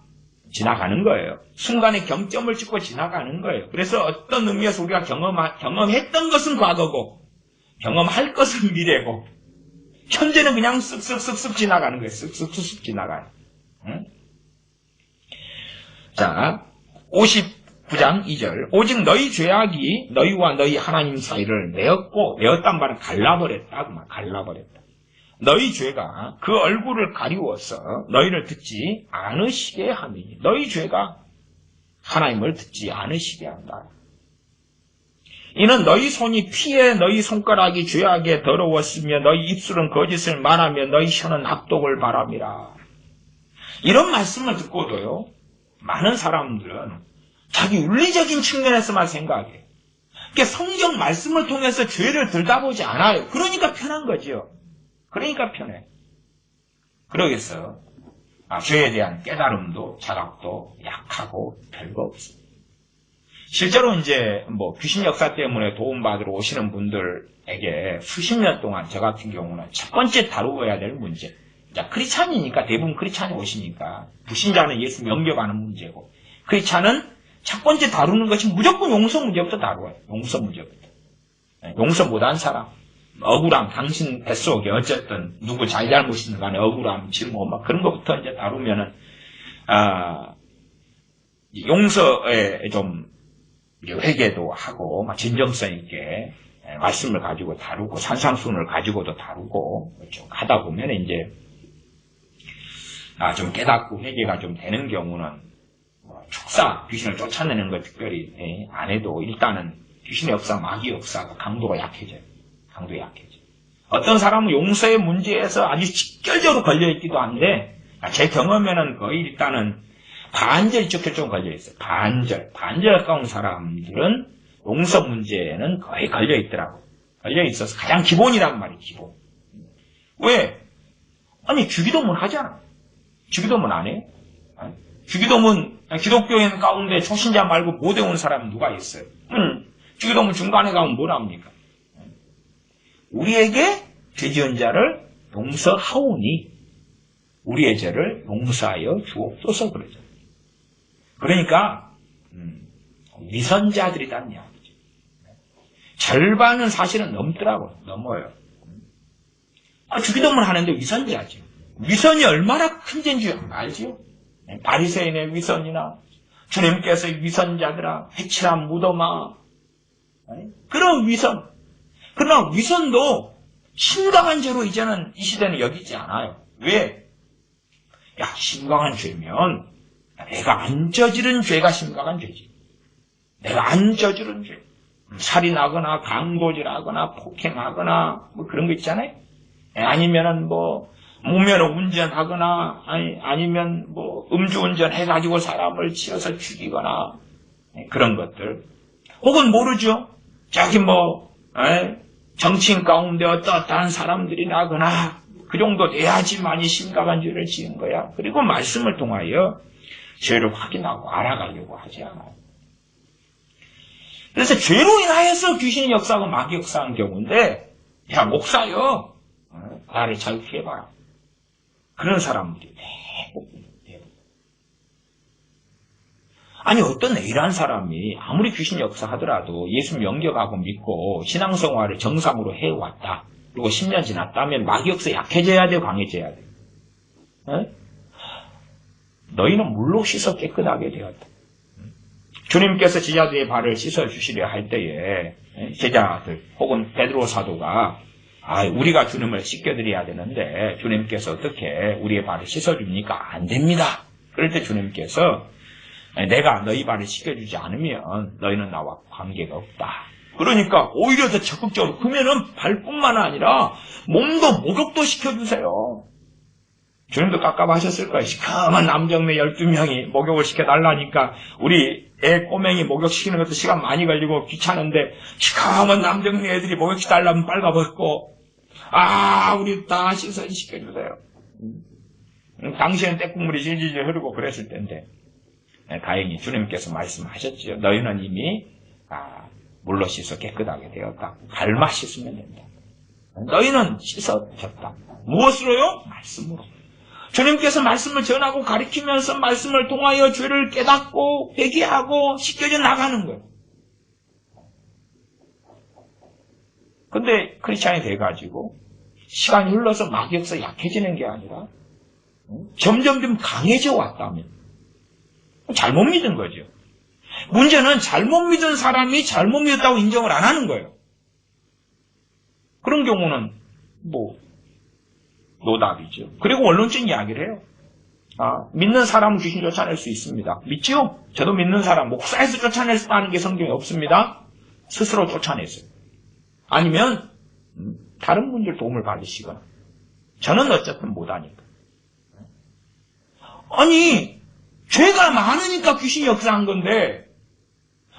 지나가는 거예요. 순간에 경점을 찍고 지나가는 거예요. 그래서 어떤 의미에서 우리가 경험했던 것은 과거고 경험할 것은 미래고 현재는 그냥 쓱쓱쓱쓱 지나가는 거예요. 쓱쓱쓱쓱 지나가요. 자 59장 2절 오직 너희 죄악이 너희와 너희 하나님 사이를 내었단 말은 갈라버렸다. 갈라버렸다. 너희 죄가 그 얼굴을 가리워서 너희를 듣지 않으시게 하니 너희 죄가 하나님을 듣지 않으시게 한다. 이는 너희 손이 피해 너희 손가락이 죄악에 더러웠으며 너희 입술은 거짓을 말하며 너희 혀는 악독을 바람이라. 이런 말씀을 듣고도요 많은 사람들은 자기 윤리적인 측면에서만 생각해. 그러니까 성경 말씀을 통해서 죄를 들다보지 않아요. 그러니까 편한 거죠. 그러니까 편해. 그러겠어. 죄에 대한 깨달음도 자각도 약하고 별거 없어. 실제로 이제 귀신 역사 때문에 도움받으러 오시는 분들에게 수십 년 동안 저 같은 경우는 첫 번째 다루어야 될 문제. 자, 크리스찬이니까 대부분 크리스찬이 오시니까 불신자는 예수 영접하는 문제고 크리스찬은 첫 번째 다루는 것이 무조건 용서 문제부터 다루어요. 용서 문제부터. 용서 못한 사람, 억울함, 당신 뱃속에 어쨌든 누구 잘잘못이든 간에 억울함, 질문 막 그런 것부터 이제 다루면은 용서에 좀 회개도 하고 진정성 있게 말씀을 가지고 다루고 산상수훈을 가지고도 다루고 좀 하다 보면 이제 좀 깨닫고 회개가 좀 되는 경우는 축사, 귀신을 쫓아내는 거 특별히 안 해도 일단은 귀신의 역사, 마귀 역사가 강도가 약해져요. 강도 약해져. 어떤 사람은 용서의 문제에서 아주 직결적으로 걸려있기도 한데 제 경험에는 거의 일단은 반절 이쪽 좀 걸려있어요. 반절 가까운 사람들은 용서 문제에는 거의 걸려있더라고. 걸려있어서 가장 기본이란 말이에요. 기본. 왜? 아니 주기도문 하잖아. 주기도문 안 해요? 주기도문 기독교인 가운데 초신자 말고 못 외운 사람은 누가 있어요? 주기도문 중간에 가면 뭘 합니까? 우리에게 죄 지은 자를 용서하오니 우리의 죄를 용서하여 주옵소서 그러죠. 그러니까 위선자들이란 이야기죠. 절반은 사실은 넘더라고요. 넘어요. 주기도문 하는데 위선자죠. 위선이 얼마나 큰 죄인 줄 알지요? 바리새인의 위선이나 주님께서 위선자들아 회칠한 무덤아 그런 위선. 그러나 위선도 심각한 죄로 이제는 이 시대는 여기지 않아요. 왜? 심각한 죄면 내가 안 저지른 죄가 심각한 죄지. 내가 안 저지른 죄. 살인하거나 강도질하거나 폭행하거나 그런 거 있잖아요. 아니면은 무면허 운전하거나 아니면 음주운전 해가지고 사람을 치어서 죽이거나 그런 것들. 혹은 모르죠. 저기 정치인 가운데 어떠한 사람들이 나거나 그 정도 돼야지만이 심각한 죄를 지은 거야. 그리고 말씀을 통하여 죄를 확인하고 알아가려고 하지 않아요. 그래서 죄로 인하여서 귀신의 역사하고 마귀 역사한 경우인데 목사요. 나를 잘 피해봐라. 그런 사람들이 대부분. 아니 어떤 A라는 사람이 아무리 귀신 역사하더라도 예수 영접하고 믿고 신앙생활을 정상으로 해왔다. 그리고 10년 지났다면 마귀 역사 약해져야 돼, 강해져야 돼. 너희는 물로 씻어 깨끗하게 되었다. 주님께서 제자들의 발을 씻어주시려 할 때에 제자들 혹은 베드로 사도가 우리가 주님을 씻겨드려야 되는데 주님께서 어떻게 우리의 발을 씻어줍니까? 안 됩니다. 그럴 때 주님께서 내가 너희 발을 씻겨주지 않으면 너희는 나와 관계가 없다. 그러니까 오히려 더 적극적으로 그러면은 발뿐만 아니라 몸도 목욕도 시켜주세요. 주님도 깝깝하셨을 거예요. 시커먼 남정네 12명이 목욕을 시켜달라니까 우리 애 꼬맹이 목욕시키는 것도 시간 많이 걸리고 귀찮은데 시커먼 남정네 애들이 목욕시켜달라면 빨가벗고 우리 다 시켜주세요. 당시에는 떼국물이 질질 흐르고 그랬을 텐데 다행히 주님께서 말씀하셨지요. 너희는 이미 물로 씻어 깨끗하게 되었다. 발만 씻으면 된다. 너희는 씻어졌다. 무엇으로요? 말씀으로. 주님께서 말씀을 전하고 가르치면서 말씀을 통하여 죄를 깨닫고 회개하고 씻겨져 나가는 거예요. 근데 크리스찬이 돼가지고 시간이 흘러서 마귀 역사 약해지는 게 아니라 점점 강해져 왔다면 잘못 믿은 거죠. 문제는 잘못 믿은 사람이 잘못 믿었다고 인정을 안 하는 거예요. 그런 경우는 노답이죠. 그리고 원론적인 이야기를 해요. 믿는 사람은 귀신 쫓아낼 수 있습니다. 믿죠? 저도 믿는 사람 목사에서 쫓아낼 수 있다는 게 성경에 없습니다. 스스로 쫓아냈어요. 아니면 다른 분들 도움을 받으시거나 저는 어쨌든 못하니까. 아니 죄가 많으니까 귀신이 역사한 건데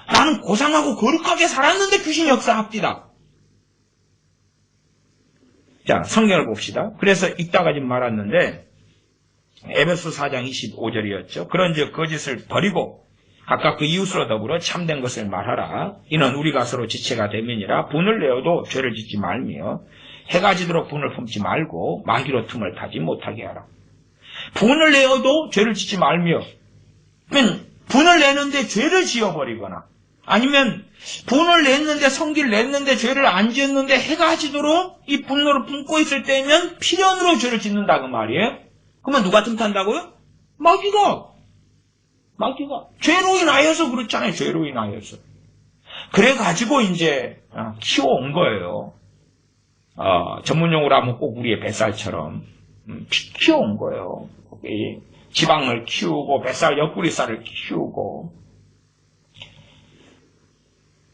나는 고상하고 거룩하게 살았는데 귀신이 역사합니다. 자, 성경을 봅시다. 그래서 읽다가 지금 말았는데 에베소 4장 25절이었죠. 그런즉 거짓을 버리고 각각 그 이웃으로 더불어 참된 것을 말하라. 이는 우리가 서로 지체가 되면이라. 분을 내어도 죄를 짓지 말며 해가 지도록 분을 품지 말고 마귀로 틈을 타지 못하게 하라. 분을 내어도 죄를 짓지 말며, 분을 내는데 죄를 지어버리거나, 아니면 분을 냈는데 성기를 냈는데 죄를 안 지었는데 해가 지도록 이 분노를 품고 있을 때면 필연으로 죄를 짓는다 그 말이에요. 그러면 누가 틈탄다고요? 마귀가 죄로 인하여서 그렇잖아요. 죄로 인하여서. 그래가지고 이제 키워온 거예요. 전문용어로 하면 꼭 우리의 뱃살처럼 키워온 거예요. 지방을 키우고 뱃살, 옆구리살을 키우고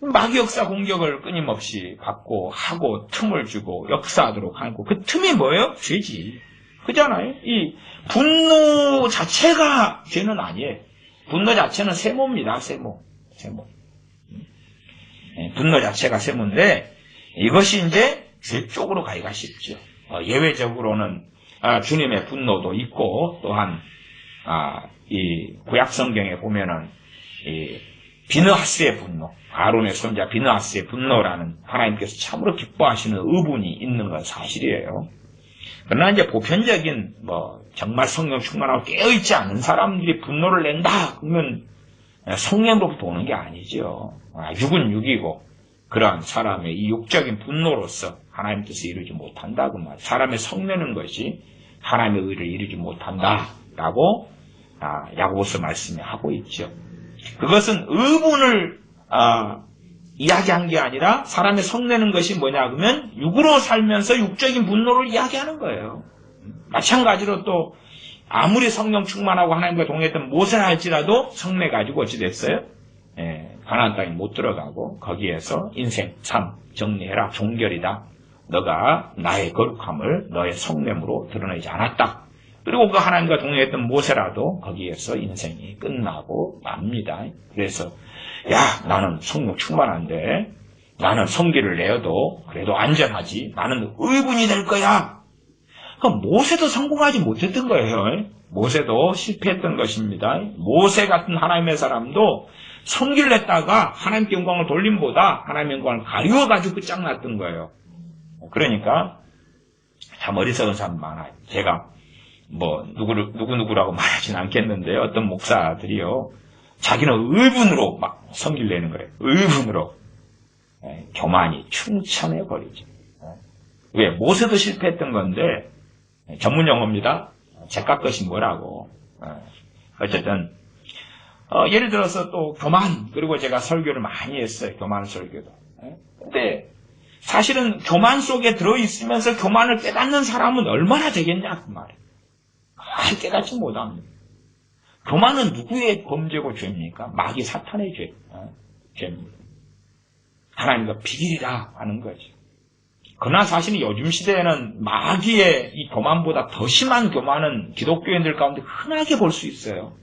마귀 역사 공격을 끊임없이 받고 하고 틈을 주고 역사하도록 하고, 그 틈이 뭐예요? 죄지. 그잖아요. 이 분노 자체가 죄는 아니에요. 분노 자체는 세모입니다. 세모. 분노 자체가 세모인데 이것이 이제 죄 쪽으로 가기가 쉽죠. 예외적으로는 주님의 분노도 있고, 또한 이 구약 성경에 보면은 이 비느하스의 분노, 아론의 손자 비느하스의 분노라는 하나님께서 참으로 기뻐하시는 의분이 있는 건 사실이에요. 그러나 이제 보편적인 정말 성령 충만하고 깨어있지 않은 사람들이 분노를 낸다 그러면 성령으로부터 오는 게 아니죠. 육은 육이고 그러한 사람의 이 육적인 분노로서 하나님 뜻을 이루지 못한다 그 말. 사람의 성내는 것이 하나님의 의를 이루지 못한다라고 야고보서 말씀에 하고 있죠. 그것은 의분을 이야기한 게 아니라 사람의 성내는 것이 뭐냐 그러면 육으로 살면서 육적인 분노를 이야기하는 거예요. 마찬가지로 또 아무리 성령 충만하고 하나님과 동행했던 모세라 할지라도 성내 가지고 어찌 됐어요? 가나안 땅에 못 들어가고 거기에서 인생 참 정리해라, 종결이다. 너가 나의 거룩함을 너의 성냄으로 드러내지 않았다. 그리고 그 하나님과 동행했던 모세라도 거기에서 인생이 끝나고 맙니다. 그래서 나는 성령 충만한데 나는 성기를 내어도 그래도 안전하지. 나는 의분이 될 거야. 그럼 모세도 성공하지 못했던 거예요. 모세도 실패했던 것입니다. 모세 같은 하나님의 사람도 성기를 냈다가 하나님께 영광을 돌림보다 하나님의 영광을 가리워가지고 끝장났던 거예요. 그러니까 참 어리석은 사람 많아요. 제가 누구라고 말하진 않겠는데요. 어떤 목사들이요. 자기는 의분으로 막 성기를 내는 거예요. 의분으로. 교만이 충천해 버리죠. 왜? 모세도 실패했던 건데, 전문 용어입니다. 제값 것이 뭐라고. 어쨌든, 예를 들어서 또 교만, 그리고 제가 설교를 많이 했어요. 교만 설교도. 근데, 사실은 교만 속에 들어있으면서 교만을 깨닫는 사람은 얼마나 되겠냐, 그 말이에요. 깨닫지 못합니다. 교만은 누구의 범죄고 죄입니까? 마귀 사탄의 죄입니다. 하나님과 비밀이라 하는 거죠. 그러나 사실은 요즘 시대에는 마귀의 이 교만보다 더 심한 교만은 기독교인들 가운데 흔하게 볼 수 있어요.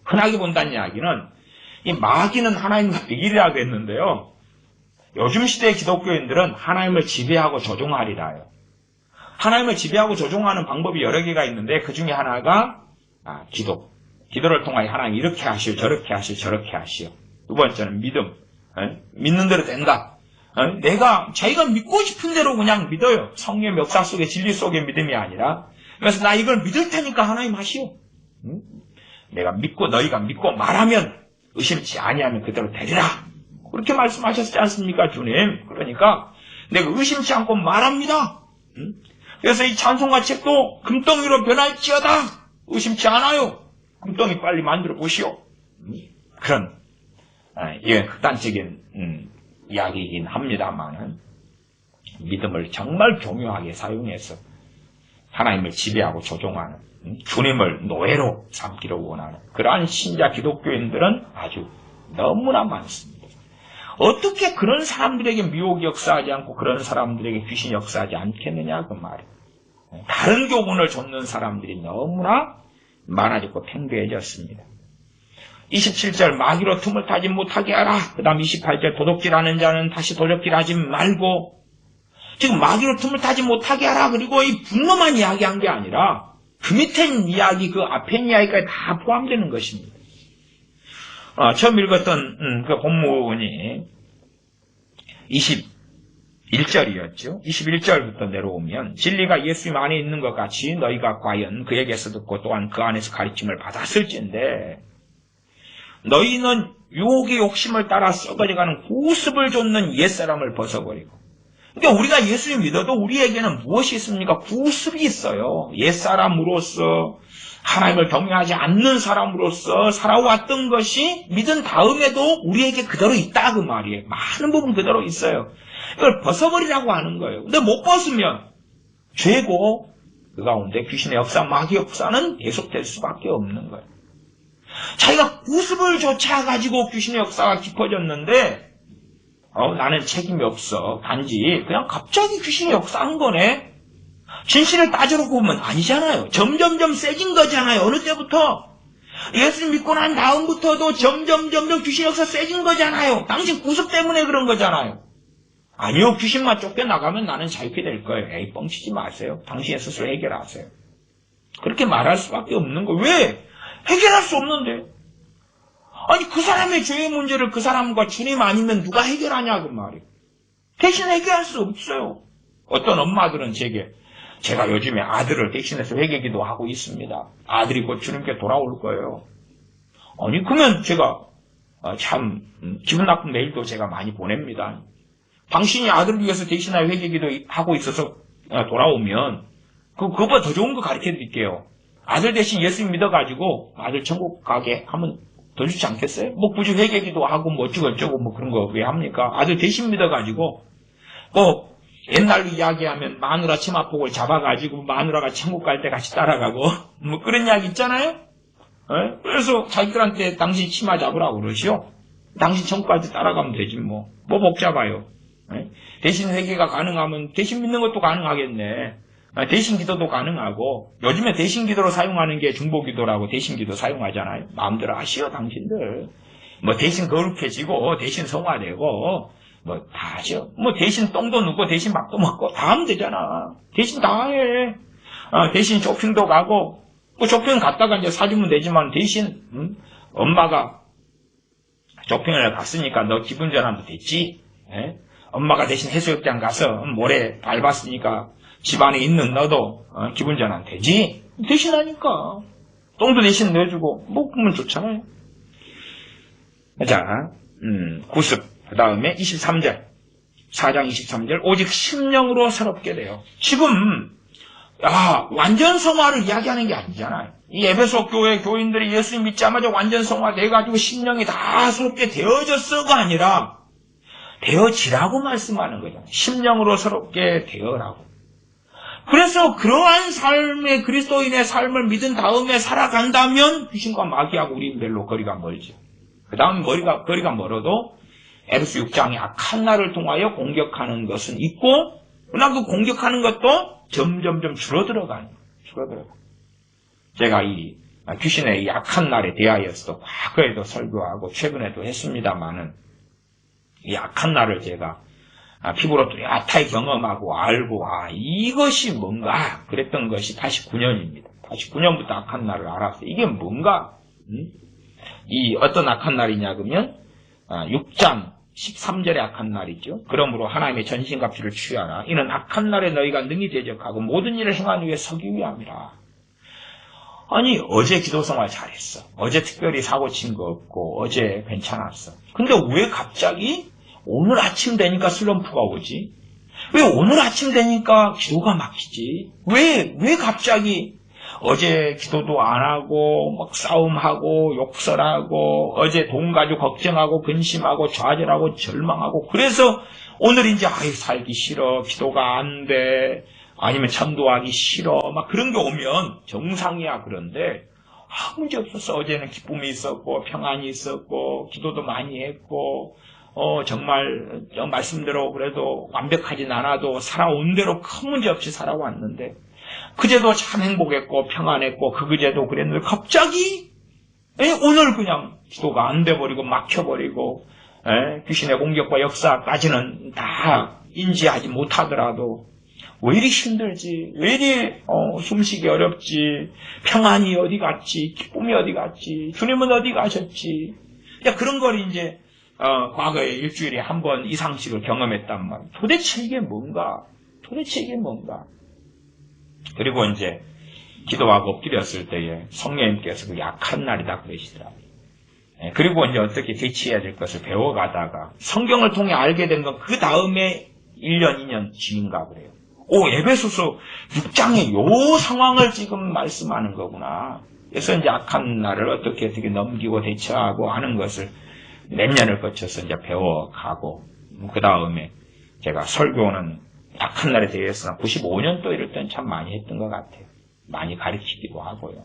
흔하게 본다는 이야기는 이 마귀는 하나님과 비밀이라고 했는데요. 요즘 시대의 기독교인들은 하나님을 지배하고 조종하리라요. 하나님을 지배하고 조종하는 방법이 여러 개가 있는데 그 중에 하나가 기도. 기도를 통하여 하나님 이렇게 하시오, 저렇게 하시오, 저렇게 하시오. 두 번째는 믿음. 믿는 대로 된다. 자기가 믿고 싶은 대로 그냥 믿어요. 성령의 역사 속에 진리 속의 믿음이 아니라. 그래서 나 이걸 믿을 테니까 하나님 하시오. 내가 믿고 너희가 믿고 말하면 의심치 아니하면 그대로 되리라. 그렇게 말씀하셨지 않습니까, 주님? 그러니까 내가 의심치 않고 말합니다. 그래서 이 찬송가 책도 금덩이로 변할지어다. 의심치 않아요. 금덩이 빨리 만들어 보시오. 그런 이게 극단적인 이야기이긴 합니다만은 믿음을 정말 교묘하게 사용해서 하나님을 지배하고 조종하는 주님을 노예로 삼기를 원하는 그러한 신자 기독교인들은 아주 너무나 많습니다. 어떻게 그런 사람들에게 미혹이 역사하지 않고 그런 사람들에게 귀신이 역사하지 않겠느냐 그 말이에요. 다른 교훈을 좇는 사람들이 너무나 많아지고 팽배해졌습니다. 27절 마귀로 틈을 타지 못하게 하라. 그 다음 28절 도둑질하는 자는 다시 도적질하지 말고. 지금 마귀로 틈을 타지 못하게 하라. 그리고 이 분노만 이야기한 게 아니라 그 밑에 이야기, 그 앞에 이야기까지 다 포함되는 것입니다. 처음 읽었던 그 본문이 21절이었죠. 21절부터 내려오면 진리가 예수님 안에 있는 것 같이 너희가 과연 그에게서 듣고 또한 그 안에서 가르침을 받았을진데 너희는 유혹의 욕심을 따라 썩어져가는 구습을 좇는 옛사람을 벗어버리고, 그러니까 우리가 예수님 믿어도 우리에게는 무엇이 있습니까? 구습이 있어요. 옛사람으로서 하나님을 경외하지 않는 사람으로서 살아왔던 것이 믿은 다음에도 우리에게 그대로 있다 그 말이에요. 많은 부분 그대로 있어요. 이걸 벗어버리라고 하는 거예요. 근데 못 벗으면 죄고 그 가운데 귀신의 역사, 마귀의 역사는 계속될 수밖에 없는 거예요. 자기가 구습을 좇아가지고 귀신의 역사가 깊어졌는데 나는 책임이 없어. 단지 그냥 갑자기 귀신의 역사한 거네. 진실을 따져놓고 보면 아니잖아요. 점점점 세진 거잖아요. 어느 때부터? 예수 믿고 난 다음부터도 점점 귀신의 역사 세진 거잖아요. 당신 구습 때문에 그런 거잖아요. 아니요. 귀신만 쫓겨나가면 나는 자유케 될 거예요. 에이, 뻥치지 마세요. 당신이 스스로 해결하세요. 그렇게 말할 수밖에 없는 거예요. 왜? 해결할 수 없는데. 아니, 그 사람의 죄의 문제를 그 사람과 주님 아니면 누가 해결하냐 그 말이에요. 대신 해결할 수 없어요. 어떤 엄마들은 제가 요즘에 아들을 대신해서 회개기도 하고 있습니다. 아들이 곧 주님께 돌아올 거예요. 아니, 그러면 제가 참 기분 나쁜 메일도 제가 많이 보냅니다. 당신이 아들을 위해서 대신하여 회개기도 하고 있어서 돌아오면 그거보다 더 좋은 거 가르쳐 드릴게요. 아들 대신 예수 믿어가지고 아들 천국 가게 하면 더 좋지 않겠어요? 뭐 굳이 회개기도 하고 뭐 어쩌고 뭐 그런 거 왜 합니까? 아들 대신 믿어가지고 옛날로 이야기하면 마누라 치마폭을 잡아가지고 마누라가 천국 갈 때 같이 따라가고 뭐 그런 이야기 있잖아요. 그래서 자기들한테 당신 치마 잡으라고 그러시오. 당신 천국 갈 때 따라가면 되지 뭐 복잡해요. 대신 회개가 가능하면 대신 믿는 것도 가능하겠네. 대신 기도도 가능하고, 요즘에 대신 기도로 사용하는 게 중보기도라고 대신 기도 사용하잖아요. 마음대로 하시오 당신들. 뭐 대신 거룩해지고 대신 성화되고 뭐 다 하죠. 뭐 대신 똥도 누고 대신 밥도 먹고 다 하면 되잖아. 대신 다 해. 대신 쇼핑도 가고, 뭐 쇼핑 갔다가 이제 사주면 되지만 대신 엄마가 쇼핑을 갔으니까 너 기분 전환도 됐지. 엄마가 대신 해수욕장 가서 모래 밟았으니까 집안에 있는 너도 기분 전환 되지? 대신하니까. 똥도 대신 내주고 뭐 그러면 좋잖아요. 자, 구습. 그 다음에 23절. 4장 23절. 오직 심령으로 새롭게 돼요. 지금 완전 성화를 이야기하는 게 아니잖아요. 이 에베소 교회 교인들이 예수 믿자마자 완전 성화돼가지고 심령이 다 새롭게 되어졌어가 아니라 되어지라고 말씀하는 거죠. 심령으로 새롭게 되어라고. 그래서 그러한 삶의 그리스도인의 삶을 믿은 다음에 살아간다면 귀신과 마귀하고 우리는 별로 거리가 멀죠. 그 다음 거리가 멀어도 에베소 6장의 악한 날을 통하여 공격하는 것은 있고, 그러나 그 공격하는 것도 점점점 줄어들어가요. 제가 이 귀신의 이 악한 날에 대하여서도 과거에도 설교하고 최근에도 했습니다만은 이 악한 날을 제가 피부로 뚜렷하게 경험하고 알고 이것이 뭔가 그랬던 것이 89년입니다. 89년부터 악한 날을 알았어요. 이게 뭔가 이 어떤 악한 날이냐 그러면 6장 13절의 악한 날이죠. 그러므로 하나님의 전신과 피를 취하라. 이는 악한 날에 너희가 능히 대적하고 모든 일을 행한 후에 서기 위함이라. 아니 어제 기도생활 잘했어. 어제 특별히 사고 친 거 없고 어제 괜찮았어. 근데 왜 갑자기 오늘 아침 되니까 슬럼프가 오지? 왜 오늘 아침 되니까 기도가 막히지? 왜 갑자기 어제 기도도 안 하고 막 싸움하고 욕설하고 어제 돈 가지고 걱정하고 근심하고 좌절하고 절망하고 그래서 오늘 이제 살기 싫어. 기도가 안 돼. 아니면 전도하기 싫어. 막 그런 게 오면 정상이야. 그런데 문제 없었어. 어제는 기쁨이 있었고 평안이 있었고 기도도 많이 했고 정말 말씀대로 그래도 완벽하진 않아도 살아온 대로 큰 문제 없이 살아왔는데 그제도 참 행복했고 평안했고 그제도 그랬는데 갑자기 오늘 그냥 기도가 안 돼버리고 막혀버리고 귀신의 공격과 역사까지는 다 인지하지 못하더라도 왜 이리 힘들지? 왜 이리 숨쉬기 어렵지? 평안이 어디 갔지? 기쁨이 어디 갔지? 주님은 어디 가셨지? 그런 걸 이제 과거에 일주일에 한 번 이상씩을 경험했단 말이에요. 도대체 이게 뭔가? 그리고 이제 기도하고 엎드렸을 때에 성령님께서 그 약한 날이다 그러시더라고요. 그리고 이제 어떻게 대치해야 될 것을 배워가다가 성경을 통해 알게 된 건 그 다음에 1년, 2년 뒤인가 그래요. 에베소서 6장에 요 상황을 지금 말씀하는 거구나. 그래서 이제 악한 날을 어떻게 넘기고 대처하고 하는 것을 몇 년을 거쳐서 이제 배워가고, 그 다음에 제가 설교는 악한 날에 대해서는 95년도 이럴 땐 참 많이 했던 것 같아요. 많이 가르치기도 하고요.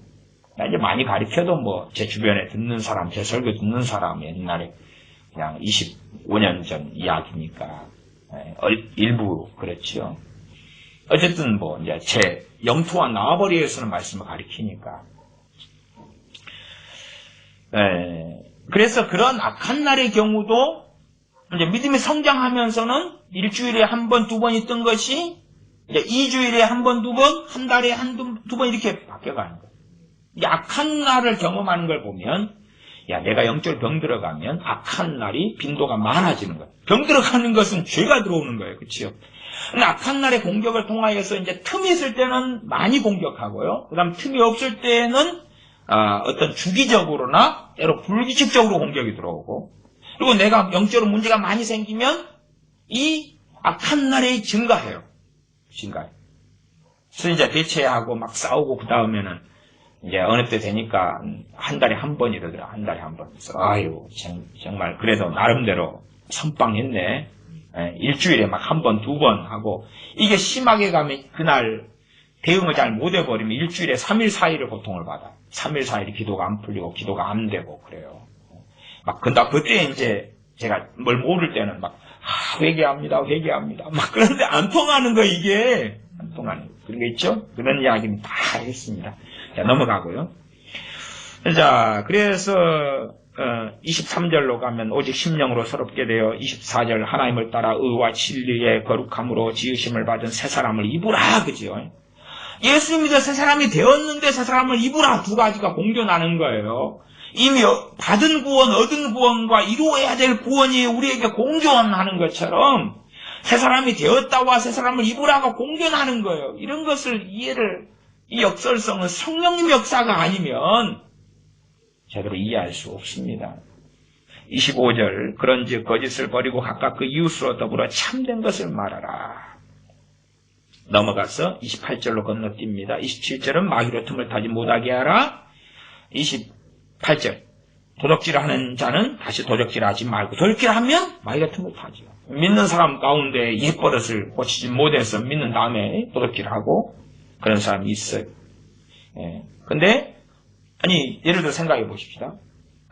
이제 많이 가르쳐도 제 주변에 듣는 사람, 제 설교 듣는 사람 옛날에 그냥 25년 전 이야기니까, 일부 그렇죠. 어쨌든 이제 제 영토와 나와버리에서는 말씀을 가리키니까. 그래서 그런 악한 날의 경우도 이제 믿음이 성장하면서는 일주일에 한 번, 두 번 있던 것이 이제 2주일에 한 번, 두 번, 한 달에 두 번 이렇게 바뀌어가는 거예요. 악한 날을 경험하는 걸 보면, 내가 영적 병 들어가면 악한 날이 빈도가 많아지는 거예요. 병 들어가는 것은 죄가 들어오는 거예요. 그렇죠? 근데 악한 날의 공격을 통하여서 이제 틈이 있을 때는 많이 공격하고요. 그 다음 틈이 없을 때는 어떤 주기적으로나 때로 불규칙적으로 공격이 들어오고, 그리고 내가 영적으로 문제가 많이 생기면 이 악한 날이 증가해요. 그래서 이제 대체하고 막 싸우고 그 다음에는 이제 어느 때 되니까 한 달에 한 번 이러더라. 한 달에 한 번. 그래서 정말 그래도 나름대로 선빵했네. 일주일에 막 한 번, 두 번 하고, 이게 심하게 가면 그날 대응을 잘 못 해버리면 일주일에 3일, 4일을 고통을 받아. 3일, 4일이 기도가 안 풀리고 기도가 안 되고 그래요. 그때 이제 제가 뭘 모를 때는 회개합니다. 그런데 안 통하는 거 이게. 안 통하는 거. 그런 게 있죠? 그런 이야기는 다 했습니다. 자, 넘어가고요. 자, 그래서 23절로 가면 오직 심령으로 새롭게 되어 24절 하나님을 따라 의와 진리의 거룩함으로 지으심을 받은 새 사람을 입으라. 그죠? 예수 믿어 새 사람이 되었는데 새 사람을 입으라. 두 가지가 공존하는 거예요. 이미 받은 구원, 얻은 구원과 이루어야 될 구원이 우리에게 공존하는 것처럼 새 사람이 되었다와 새 사람을 입으라가 공존하는 거예요. 이런 것을 이 역설성은 성령님 역사가 아니면 제대로 이해할 수 없습니다. 25절 그런즉 거짓을 버리고 각각 그 이웃으로 더불어 참된 것을 말하라. 넘어가서 28절로 건너뜁니다. 27절은 마귀로 틈을 타지 못하게 하라. 28절 도적질하는 자는 다시 도적질하지 말고, 도적질하면 마귀가 틈을 타죠. 믿는 사람 가운데 옛버릇을 고치지 못해서 믿는 다음에 도적질하고 그런 사람이 있어요. 근데 예를 들어 생각해 보십시다.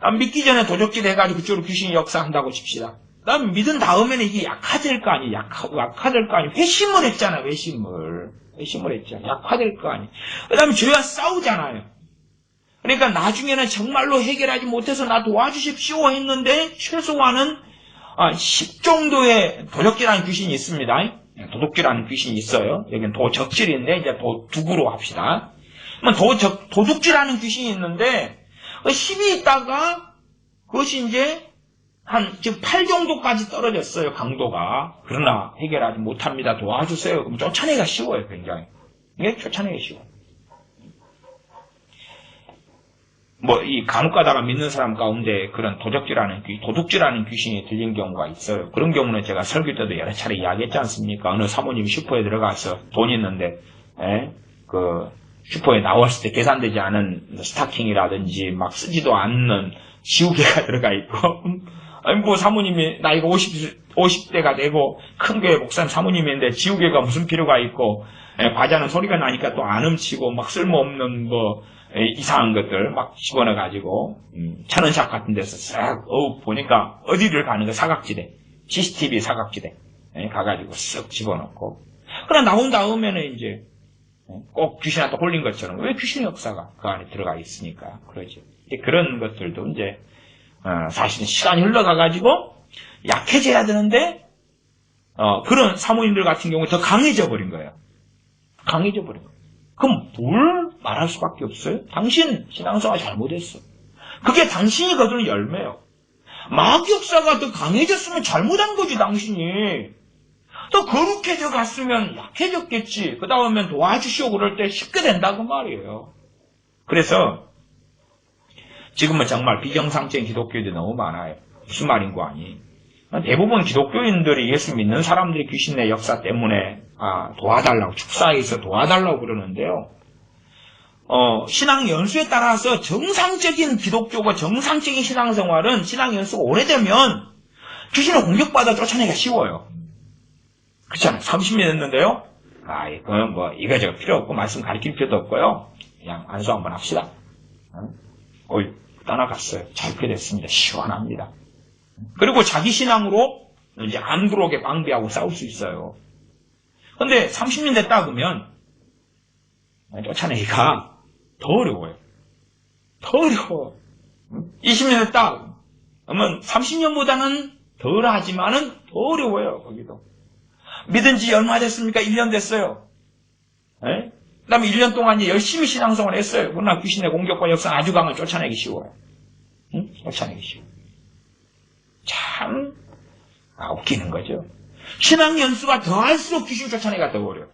난 믿기 전에 도적질 해가지고 그쪽으로 귀신이 역사한다고 칩시다. 난 믿은 다음에는 이게 약화될 거 아니에요. 약화될 거 아니에요. 회심을 했잖아요. 회심을 했잖아요. 약화될 거 아니에요. 그 다음에 죄와 싸우잖아요. 그러니까 나중에는 정말로 해결하지 못해서 나 도와주십시오 했는데 최소한은 10 정도의 도적질하는 귀신이 있습니다. 도둑질하는 귀신이 있어요. 여기는 도적질인데 이제 도둑으로 합시다. 도둑질하는 귀신이 있는데 10이 있다가 그것이 이제 지금 8 정도까지 떨어졌어요. 강도가. 그러나 해결하지 못합니다. 도와주세요. 그럼 쫓아내기가 쉬워요. 굉장히. 이게 쫓아내기 쉬워. 이 간혹 가다가 믿는 사람 가운데 그런 도둑질하는 귀신이 들린 경우가 있어요. 그런 경우는 제가 설교 때도 여러 차례 이야기했지 않습니까? 어느 사모님이 슈퍼에 들어가서 돈 있는데, 슈퍼에 나왔을 때 계산되지 않은 스타킹이라든지 막 쓰지도 않는 지우개가 들어가 있고, 사모님이 나이가 50대가 되고, 큰 교회 목사님 사모님인데 지우개가 무슨 필요가 있고, 과자는 소리가 나니까 또 안 훔치고, 막 쓸모없는 이상한 것들 막 집어넣어가지고, 천원샵 같은 데서 싹, 보니까 어디를 가는 거 사각지대, CCTV 사각지대, 가가지고 쓱 집어넣고. 그러나 나온 다음에는 이제, 꼭 귀신한테 홀린 것처럼, 왜 귀신의 역사가 그 안에 들어가 있으니까, 그러죠. 그런 것들도 이제, 사실은 시간이 흘러가가지고, 약해져야 되는데, 그런 사모님들 같은 경우 더 강해져 버린 거예요. 강해져 버린 거예요. 그럼 뭘 말할 수밖에 없어요? 당신 신앙생활 잘못했어. 그게 당신이 거두는 열매예요. 마귀역사가 더 강해졌으면 잘못한 거지, 당신이. 더 거룩해져 갔으면 약해졌겠지. 그 다음엔 도와주시오 그럴 때 쉽게 된다고 말이에요. 그래서 지금은 정말 비정상적인 기독교인들이 너무 많아요. 무슨 말인고 아니. 대부분 기독교인들이 예수 믿는 사람들이 귀신의 역사 때문에 도와달라고, 축사에서 도와달라고 그러는데요. 신앙 연수에 따라서 정상적인 기독교가 정상적인 신앙생활은 신앙 연수가 오래되면 귀신을 공격받아 쫓아내기가 쉬워요. 그렇잖아요. 30년 했는데요. 이건 뭐 이거저거 필요 없고 말씀 가르칠 필요도 없고요. 그냥 안수 한번 합시다. 떠나갔어요. 잘 됐습니다. 시원합니다. 그리고 자기 신앙으로 이제 안 들어오게 방비하고 싸울 수 있어요. 근데 30년 됐다 그러면 쫓아내기가 더 어려워요. 더 어려워. 20년 됐다 그러면 30년보다는 덜 하지만은 더 어려워요. 거기도. 믿은 지 얼마 됐습니까? 1년 됐어요. 그 다음에 1년 동안 열심히 신앙생활을 했어요. 그러나 귀신의 공격과 역사 아주 강한 쫓아내기 쉬워요. 쫓아내기 쉬워요. 참 웃기는 거죠. 신앙 연수가 더할수록 귀신 쫓아내기가 더 어려워요.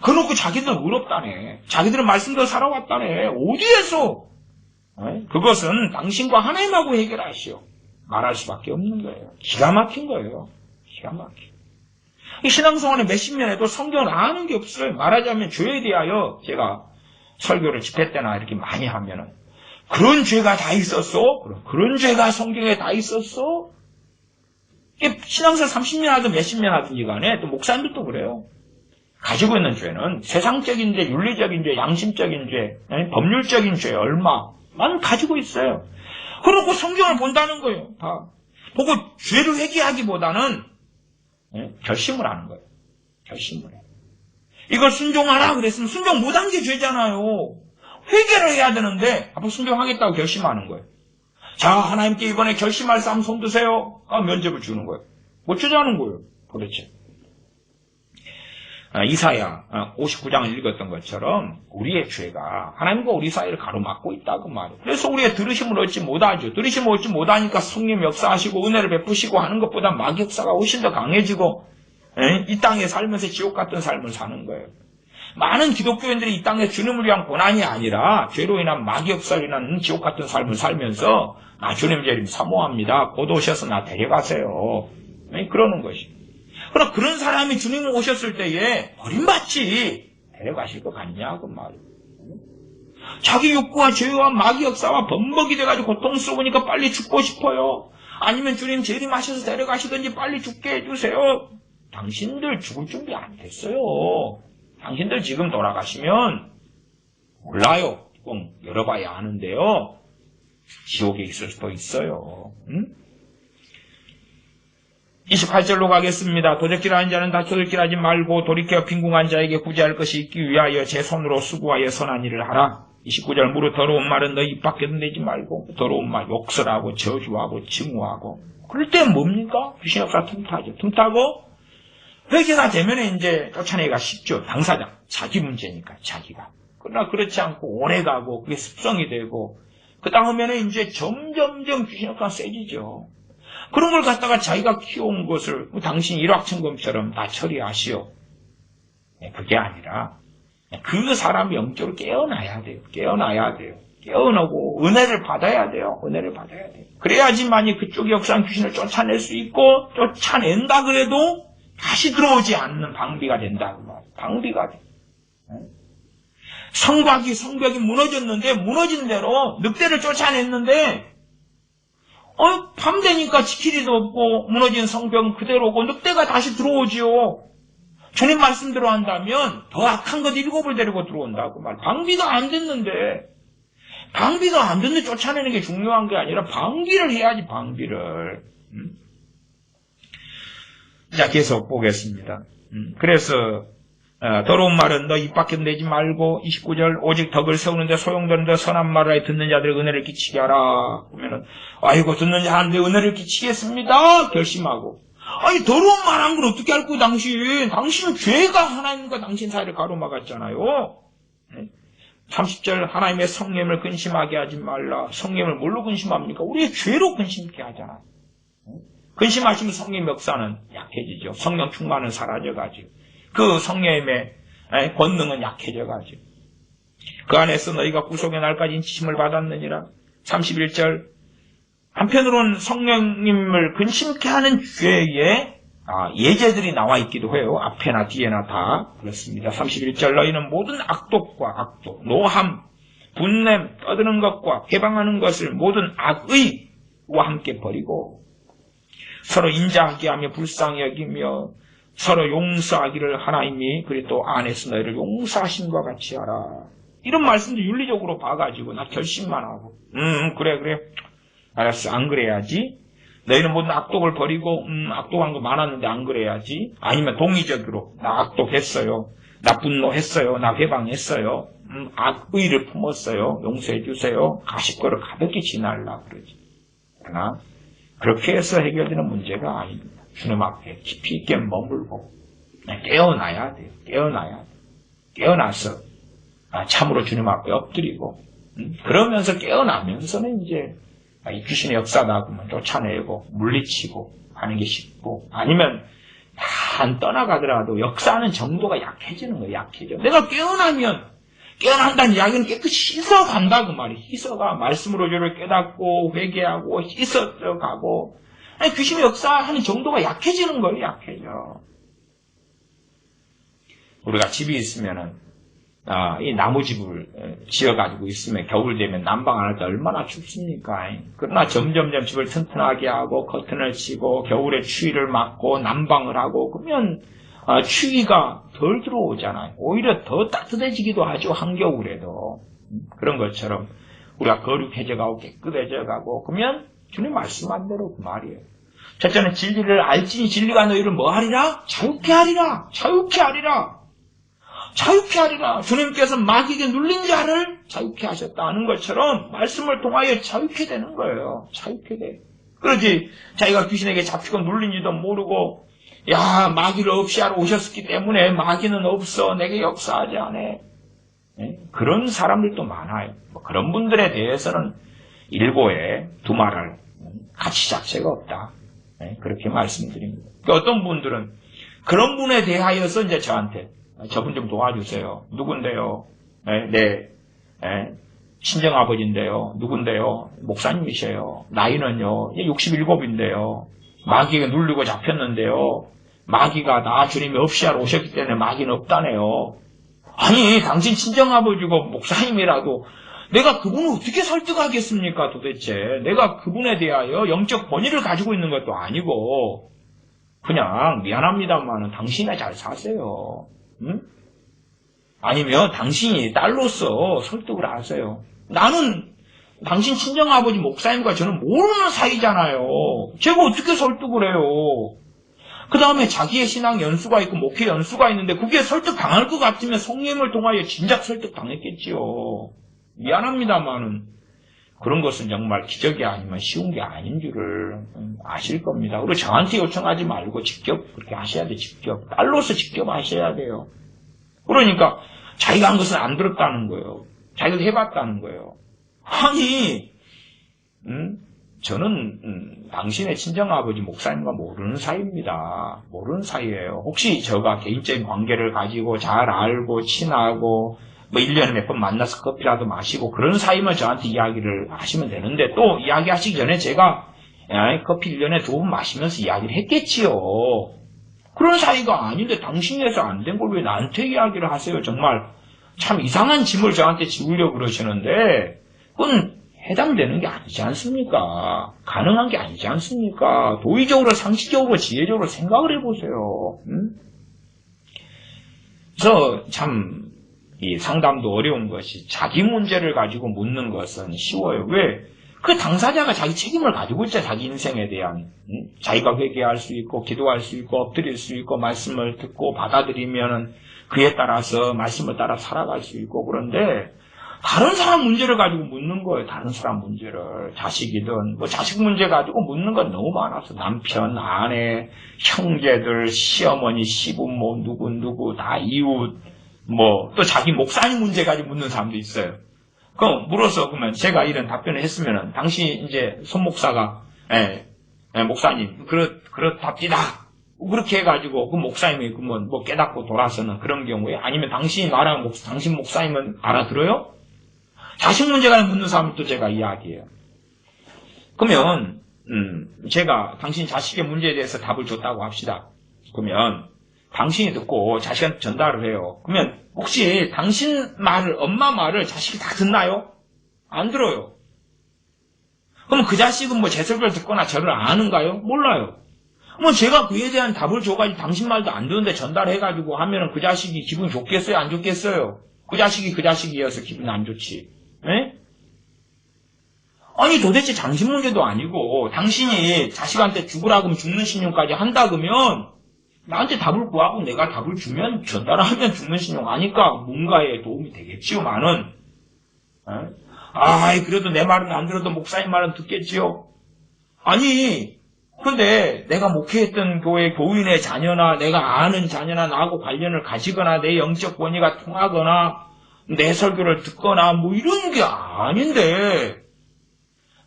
그러고 자기들은 의롭다네. 자기들은 말씀대로 살아왔다네. 어디에서? 그것은 당신과 하나님하고 해결하시오. 말할 수밖에 없는 거예요. 기가 막힌 거예요. 기가 막혀. 이 신앙생활에 몇십 년 해도 성경을 아는 게 없어요. 말하자면 죄에 대하여 제가 설교를 집회 때나 이렇게 많이 하면은 그런 죄가 다 있었어? 그런 죄가 성경에 다 있었어? 신앙생활 30년 하든 몇십 년 하든지 간에 또 목사님들도 그래요. 가지고 있는 죄는 세상적인 죄, 윤리적인 죄, 양심적인 죄, 법률적인 죄 얼마만 가지고 있어요. 그러고 성경을 본다는 거예요. 다. 보고 죄를 회개하기보다는 결심을 하는 거예요. 결심을 해요. 이걸 순종하라 그랬으면 순종 못한 게 죄잖아요. 회개를 해야 되는데 앞으로 순종하겠다고 결심하는 거예요. 자, 하나님께 이번에 결심할 사람 손 드세요. 면접을 주는 거예요. 못 주자는 거예요. 도대체. 이사야 59장을 읽었던 것처럼 우리의 죄가 하나님과 우리 사이를 가로막고 있다고 말이에요. 그래서 우리가 들으심을 얻지 못하죠. 들으심을 얻지 못하니까 성령 역사하시고 은혜를 베푸시고 하는 것보다 마귀 역사가 훨씬 더 강해지고 이 땅에 살면서 지옥 같은 삶을 사는 거예요. 많은 기독교인들이 이 땅에 주님을 위한 고난이 아니라 죄로 인한 마귀 역사로 인한 지옥 같은 삶을 살면서 나 주님 재림 사모합니다. 곧 오셔서 나 데려가세요. 그러는 것이. 그럼 그런 사람이 주님 오셨을 때에 버림받지 데려가실 것 같냐 그 말이에요. 자기 욕구와 죄와 마귀 역사와 범벅이 돼가지고 고통스러우니까 빨리 죽고 싶어요. 아니면 주님 재림하셔서 데려가시든지 빨리 죽게 해주세요. 당신들 죽을 준비 안 됐어요. 당신들 지금 돌아가시면 몰라요. 꼭 열어봐야 하는데요. 지옥에 있을 수도 있어요. 28절로 가겠습니다. 도적질하는 자는 다 도적질하지 말고 돌이켜 빈궁한 자에게 구제할 것이 있기 위하여 제 손으로 수고하여 선한 일을 하라. 29절 무릇 더러운 말은 너 입 밖에도 내지 말고 더러운 말 욕설하고 저주하고 증오하고 그럴 때 뭡니까? 귀신 역사 틈타죠. 틈타고 회개가 되면 이제 쫓아내기가 쉽죠. 당사자. 자기 문제니까 자기가. 그러나 그렇지 않고 오래가고 그게 습성이 되고 그 다음에는 이제 점점점 귀신 역사가 세지죠. 그런 걸 갖다가 자기가 키워온 것을 당신 일확천금처럼 다 처리하시오. 그게 아니라 그 사람이 영적으로 깨어나야 돼요. 깨어나야 돼요. 깨어나고 은혜를 받아야 돼요. 은혜를 받아야 돼요. 그래야지만이 그쪽 역사한 귀신을 쫓아낼 수 있고 쫓아낸다 그래도 다시 들어오지 않는 방비가 된다. 방비가 돼. 성벽이 무너졌는데 무너진 대로 늑대를 쫓아냈는데 밤 되니까 지키리도 없고 무너진 성벽은 그대로고 늑대가 다시 들어오지요. 주님 말씀대로 한다면 더 악한 것 7을 데리고 들어온다고 말. 방비가 안 됐는데 쫓아내는 게 중요한 게 아니라 방비를 해야지 방비를. 자 계속 보겠습니다. 그래서 더러운 말은 너 입 밖에 내지 말고 29절 오직 덕을 세우는데 소용되는데 선한 말을 듣는 자들의 은혜를 끼치게 하라. 그러면은 아이고 듣는 자한테 은혜를 끼치겠습니다. 결심하고 아니, 더러운 말 한 걸 어떻게 할 거야, 당신? 당신은 죄가 하나님과 당신 사이를 가로막았잖아요. 30절, 하나님의 성령을 근심하게 하지 말라. 성령을 뭘로 근심합니까? 우리의 죄로 근심케 하잖아. 근심하시면 성령의 역사는 약해지죠. 성령 충만은 사라져가지고. 그 성령의 권능은 약해져가지고. 그 안에서 너희가 구속의 날까지 인치심을 받았느니라. 31절. 한편으로는 성령님을 근심케 하는 죄에 예제들이 나와 있기도 해요. 앞에나 뒤에나 다 그렇습니다. 31절. 너희는 모든 악독과 노함, 분냄, 떠드는 것과 회방하는 것을 모든 악의와 함께 버리고 서로 인자하게 하며 불쌍히 여기며 서로 용서하기를 하나님이 그리고 안에서 너희를 용서하신 것 같이 하라. 이런 말씀도 윤리적으로 봐가지고 나 결심만 하고 그래 알았어, 안 그래야지. 너희는 모든 악독을 버리고 악독한 거 많았는데 안 그래야지. 아니면 동의적으로 나 악독했어요, 나 분노했어요, 나 회방했어요, 악의를 품었어요, 용서해 주세요. 가십거를 가볍게 지날라 그러지. 그러나 그렇게 해서 해결되는 문제가 아닙니다. 주님 앞에 깊이 있게 머물고 깨어나야 돼요. 깨어나서 참으로 주님 앞에 엎드리고 그러면서 깨어나면서는 이제 이 귀신의 역사다 그러면 쫓아내고 물리치고 하는 게 쉽고, 아니면 다 안 떠나가더라도 역사하는 정도가 약해지는 거예요. 약해져. 내가 깨어난다는 이야기는 깨끗이 씻어간다 그 말이에요. 씻어가 말씀으로 저를 깨닫고 회개하고 씻어가고, 귀신의 역사하는 정도가 약해지는 거예요. 약해져. 우리가 집이 있으면은 이 나무집을 지어가지고 있으면 겨울 되면 난방 안 할 때 얼마나 춥습니까? 그러나 점점점 집을 튼튼하게 하고 커튼을 치고 겨울에 추위를 막고 난방을 하고 그러면 추위가 덜 들어오잖아요. 오히려 더 따뜻해지기도 하죠. 한겨울에도. 그런 것처럼 우리가 거룩해져가고 깨끗해져가고 그러면 주님 말씀한 대로 그 말이에요. 첫째는 진리를 알지니 진리가 너희를 뭐 하리라? 자유케 하리라. 주님께서 마귀에게 눌린 자를 자유케 하셨다는 것처럼 말씀을 통하여 자유케 되는 거예요. 자유케 돼. 그러지 자기가 귀신에게 잡히고 눌린지도 모르고 마귀를 없이 하러 오셨기 때문에 마귀는 없어, 내게 역사하지 않아. 그런 사람들도 많아요. 그런 분들에 대해서는 일고에 두말할 가치 자체가 없다. 그렇게 말씀드립니다. 어떤 분들은 그런 분에 대하여서 이제 저한테 저분 좀 도와주세요. 누군데요? 네, 친정아버지인데요. 누군데요? 목사님이세요. 나이는요, 67인데요. 마귀가 눌리고 잡혔는데요. 마귀가 나 주님이 없이 하러 오셨기 때문에 마귀는 없다네요. 아니, 당신 친정아버지고 목사님이라도 내가 그분을 어떻게 설득하겠습니까 도대체. 내가 그분에 대하여 영적 권위를 가지고 있는 것도 아니고 그냥 미안합니다만 당신이나 잘 사세요. 응? 아니면 당신이 딸로서 설득을 하세요. 나는 당신 친정아버지 목사님과 저는 모르는 사이잖아요. 제가 어떻게 설득을 해요. 그 다음에 자기의 신앙 연수가 있고 목회 연수가 있는데 그게 설득 당할 것 같으면 성령을 통하여 진작 설득 당했겠지요. 미안합니다만은 그런 것은 정말 기적이 아니면 쉬운 게 아닌 줄을 아실 겁니다. 그리고 저한테 요청하지 말고 직접 그렇게 하셔야 돼요. 직접. 딸로서 직접 하셔야 돼요. 그러니까 자기가 한 것은 안 들었다는 거예요. 자기가 해봤다는 거예요. 아니, 저는 당신의 친정아버지 목사님과 모르는 사이입니다. 모르는 사이예요. 혹시 저가 개인적인 관계를 가지고 잘 알고 친하고 1년에 몇 번 만나서 커피라도 마시고 그런 사이면 저한테 이야기를 하시면 되는데 또 이야기하시기 전에 제가 커피 1년에 2번 마시면서 이야기를 했겠지요. 그런 사이가 아닌데 당신이 해서 안 된 걸 왜 나한테 이야기를 하세요. 정말 참 이상한 짐을 저한테 지우려고 그러시는데 그건 해당되는 게 아니지 않습니까? 가능한 게 아니지 않습니까? 도의적으로 상식적으로 지혜적으로 생각을 해보세요. 그래서 참 이 상담도 어려운 것이 자기 문제를 가지고 묻는 것은 쉬워요. 왜? 그 당사자가 자기 책임을 가지고 있죠. 자기 인생에 대한. 자기가 회개할 수 있고 기도할 수 있고 엎드릴 수 있고 말씀을 듣고 받아들이면 그에 따라서 말씀을 따라 살아갈 수 있고 그런데 다른 사람 문제를 가지고 묻는 거예요. 다른 사람 문제를. 자식이든, 뭐 자식 문제 가지고 묻는 건 너무 많아서. 남편, 아내, 형제들, 시어머니, 시부모, 누구, 다 이웃, 뭐, 또 자기 목사님 문제 가지고 묻는 사람도 있어요. 그럼 물어서, 그러면 제가 이런 답변을 했으면은, 당신 이제 손 목사가, 목사님, 그렇답니다. 그렇게 해가지고, 그 목사님이 그러면 뭐 깨닫고 돌아서는 그런 경우에, 아니면 당신이 말하는 당신 목사님은 알아들어요? 자식 문제가 묻는 사람도 제가 이야기해요. 그러면, 제가 당신 자식의 문제에 대해서 답을 줬다고 합시다. 그러면, 당신이 듣고 자식한테 전달을 해요. 그러면, 혹시 당신 말을, 엄마 말을 자식이 다 듣나요? 안 들어요. 그럼 그 자식은 뭐 제 설교를 듣거나 저를 아는가요? 몰라요. 그럼 제가 그에 대한 답을 줘가지고 당신 말도 안 듣는데 전달해가지고 하면은 그 자식이 기분 좋겠어요? 안 좋겠어요? 그 자식이 그 자식이어서 기분 안 좋지. 에? 아니 도대체 당신 문제도 아니고 당신이 자식한테 죽으라 그러면 죽는 신용까지 한다 그러면 나한테 답을 구하고 내가 답을 주면 전달하면 죽는 신용 아니까 뭔가에 도움이 되겠지요만은 그래도 내 말은 안 들어도 목사님 말은 듣겠지요. 아니 그런데 내가 목회했던 교회 교인의 자녀나 내가 아는 자녀나 나하고 관련을 가지거나 내 영적 권위가 통하거나 내 설교를 듣거나 뭐 이런 게 아닌데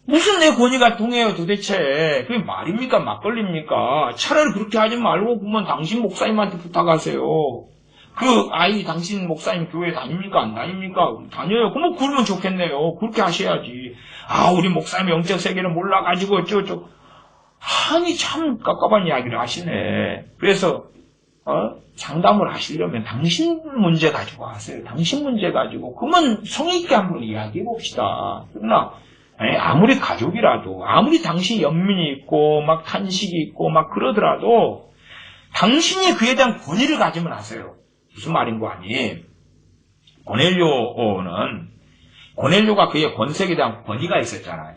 무슨 내 권위가 통해요 도대체. 그게 말입니까 막걸리입니까. 차라리 그렇게 하지 말고 그러면 당신 목사님한테 부탁하세요. 그 아이 당신 목사님 교회 다닙니까 안 다닙니까? 다녀요. 그러면 좋겠네요. 그렇게 하셔야지. 우리 목사님 영적 세계를 몰라가지고 어쩌고 아니 참 깝깝한 이야기를 하시네. 그래서 상담을 하시려면 당신 문제 가지고 하세요. 당신 문제 가지고. 그러면 성의 있게 한번 이야기해 봅시다. 그러나 아무리 가족이라도 아무리 당신 연민이 있고 막 탄식이 있고 막 그러더라도 당신이 그에 대한 권위를 가지면 하세요. 무슨 말인고 하니 고넬료가 그의 권색에 대한 권위가 있었잖아요.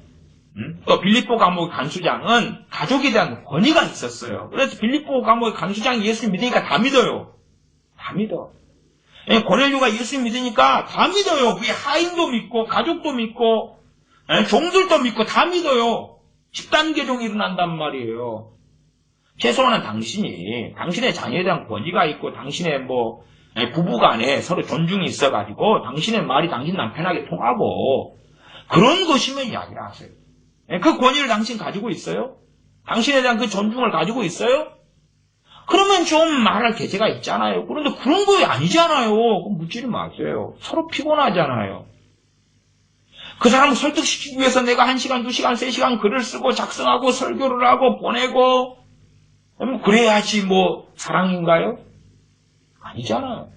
또 빌립보 감옥의 간수장은 가족에 대한 권위가 있었어요. 그래서 빌립보 감옥의 간수장이 예수님 믿으니까 다 믿어요. 다 믿어. 고넬료가 예수님 믿으니까 다 믿어요. 그게 하인도 믿고 가족도 믿고 종들도 믿고 다 믿어요. 집단개종이 일어난단 말이에요. 최소한은 당신의 자녀에 대한 권위가 있고 당신의 부부간에 서로 존중이 있어가지고 당신의 말이 당신 남편에게 통하고 그런 것이면 이야기를 하세요. 그 권위를 당신 가지고 있어요? 당신에 대한 그 존중을 가지고 있어요? 그러면 좀 말할 계제가 있잖아요. 그런데 그런 거 아니잖아요. 묻지를 마세요. 서로 피곤하잖아요. 그 사람을 설득시키기 위해서 내가 1시간, 2시간, 3시간 글을 쓰고 작성하고 설교를 하고 보내고 그래야지 사랑인가요? 아니잖아요.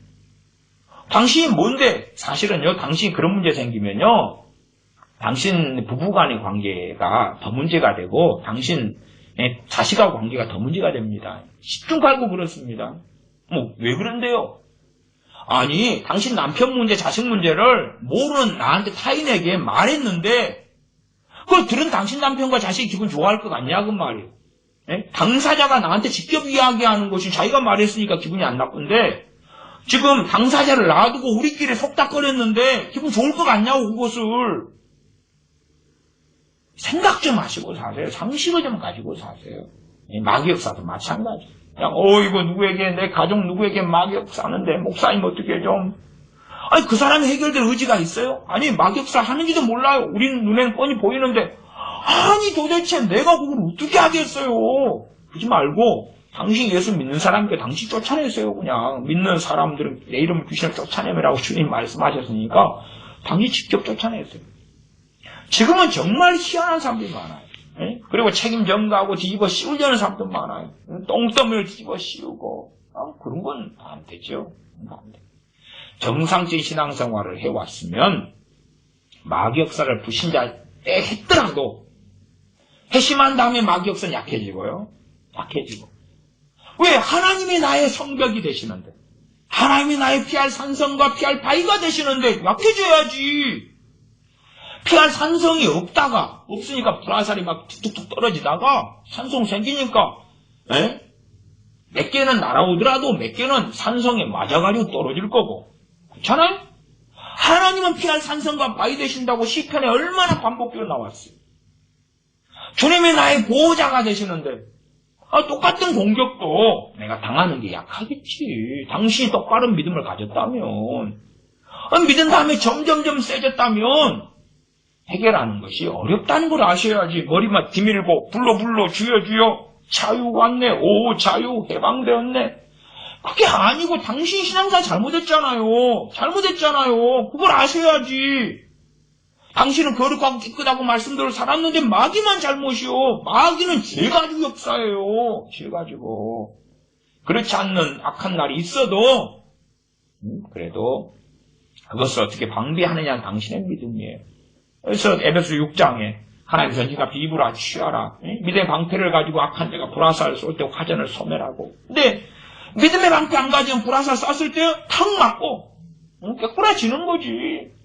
당신이 뭔데? 사실은요, 당신이 그런 문제 생기면요, 당신 부부간의 관계가 더 문제가 되고, 당신 자식하고 관계가 더 문제가 됩니다. 십중 팔구 그렇습니다. 왜 그런데요? 아니, 당신 남편 문제, 자식 문제를 모르는 나한테 타인에게 말했는데, 그걸 들은 당신 남편과 자식이 기분 좋아할 것 같냐, 그 말이에요. 당사자가 나한테 직접 이야기하는 것이 자기가 말했으니까 기분이 안 나쁜데, 지금 당사자를 놔두고 우리끼리 속닥거렸는데 기분 좋을 것 같냐고 그것을. 생각 좀 하시고 사세요. 상식을 좀 가지고 사세요. 마귀역사도 마찬가지. 그냥 이거 누구에게 내 가족 누구에게 마귀역사하는데 목사님 어떻게 좀. 아니 그 사람이 해결될 의지가 있어요? 아니 마귀역사 하는지도 몰라요. 우리는 눈에는 뻔히 보이는데 아니 도대체 내가 그걸 어떻게 하겠어요. 그러지 말고 당신 예수 믿는 사람께 당신 쫓아내세요. 그냥 믿는 사람들은 내 이름을 귀신을 쫓아내라고 주님 말씀하셨으니까 당신 직접 쫓아내세요. 지금은 정말 희한한 사람들이 많아요. 그리고 책임 전가하고 뒤집어 씌우려는 사람도 많아요. 똥더미를 뒤집어 씌우고 그런 건 안 되죠. 안 돼. 정상적인 신앙생활을 해왔으면 마귀역사를 불신자 때 했더라도 회심한 다음에 마귀역사는 약해지고요. 약해지고. 왜? 하나님이 나의 성벽이 되시는데 하나님이 나의 피할 산성과 피할 바위가 되시는데 약해져야지. 피할 산성이 없으니까 불화살이 막 툭툭툭 떨어지다가 산성 생기니까 몇 개는 날아오더라도 몇 개는 산성에 맞아가지고 떨어질 거고 그렇잖아요? 하나님은 피할 산성과 바위 되신다고 시편에 얼마나 반복되어 나왔어요. 주님이 나의 보호자가 되시는데 똑같은 공격도 내가 당하는 게 약하겠지. 당신이 똑바른 믿음을 가졌다면, 믿은 다음에 점점점 세졌다면 해결하는 것이 어렵다는 걸 아셔야지. 머리만 디밀고 불러 주여 주여 자유 왔네. 오 자유 해방되었네. 그게 아니고 당신 신앙사 잘못했잖아요. 그걸 아셔야지. 당신은 거룩하고 깨끗하고 말씀대로 살았는데 마귀만 잘못이요. 마귀는 죄 가지고 역사예요. 죄 가지고. 그렇지 않는 악한 날이 있어도 그래도 그것을 어떻게 방비하느냐는 당신의 믿음이에요. 그래서 에베소 6장에 하나님 전지가 비브라 취하라. 믿음의 방패를 가지고 악한 자가 불화살 쏠 때 화전을 소멸하고. 근데 믿음의 방패 안 가지면 불화살 쐈을 때 탁 맞고 깨꾸라지는 거지.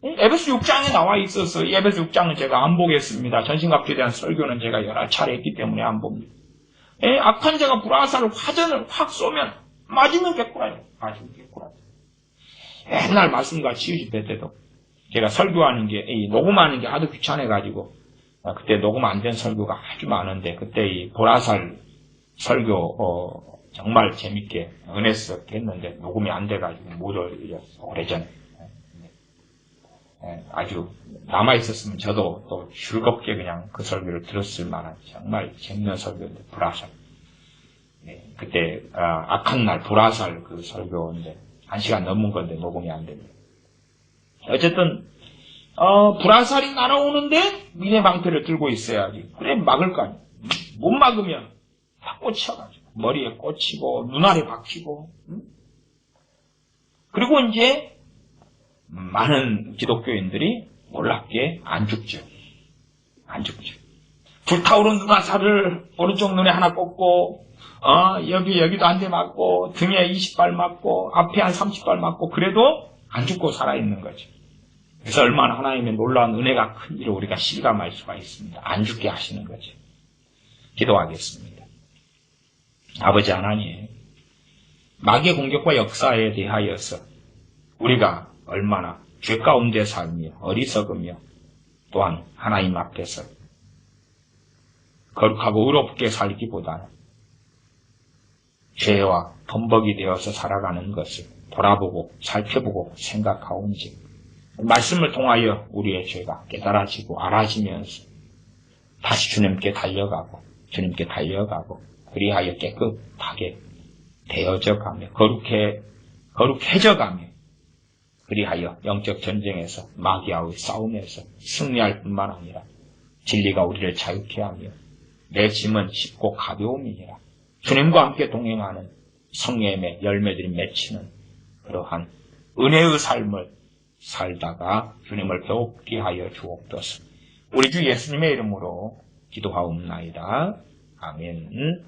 에베소 6장에 나와 있어서 이 에베소 6장은 제가 안 보겠습니다. 전신갑주에 대한 설교는 제가 여러 차례 했기 때문에 안 봅니다. 악한 자가 불화살을 화전을 확 쏘면 맞으면 깨꾸라요. 옛날 말씀같이 집회 때도 제가 설교하는 게 녹음하는 게 하도 귀찮아가지고 그때 녹음 안 된 설교가 아주 많은데 그때 이 불화살 설교 정말 재밌게 은혜스럽게 했는데 녹음이 안 돼가지고 못 올렸어. 오래전에. 아주 남아있었으면 저도 또 즐겁게 그냥 그 설교를 들었을 만한 정말 재밌는 설교인데 불화살. 그때 악한 날 불화살 그 설교인데 1시간 넘은 건데 녹음이 안 됩니다. 어쨌든 불화살이 날아오는데 민의 방패를 들고 있어야지. 그래 막을 거 아니야. 못 막으면 다 꽂혀가지고 머리에 꽂히고 눈알에 박히고. 그리고 이제 많은 기독교인들이 놀랍게 안 죽죠. 불타오른 눈화살을 오른쪽 눈에 하나 꽂고 여기도 한 대 맞고 등에 20발 맞고 앞에 한 30발 맞고 그래도 안 죽고 살아있는 거죠. 그래서 얼마나 하나님의 놀라운 은혜가 큰지를 우리가 실감할 수가 있습니다. 안 죽게 하시는 거죠. 기도하겠습니다. 아버지 하나님, 마귀의 공격과 역사에 대하여서 우리가 얼마나 죄 가운데 살며 어리석으며 또한 하나님 앞에서 거룩하고 의롭게 살기보다는 죄와 범벅이 되어서 살아가는 것을 돌아보고 살펴보고 생각하온지 말씀을 통하여 우리의 죄가 깨달아지고 알아지면서 다시 주님께 달려가고 그리하여 깨끗하게 되어져가며 거룩해져가며 그리하여 영적 전쟁에서 마귀와의 싸움에서 승리할 뿐만 아니라 진리가 우리를 자유케 하며 내 짐은 쉽고 가벼움이니라. 주님과 함께 동행하는 성령의 열매들이 맺히는 그러한 은혜의 삶을 살다가 주님을 배우게 하여 주옵소서. 우리 주 예수님의 이름으로 기도하옵나이다. 아멘.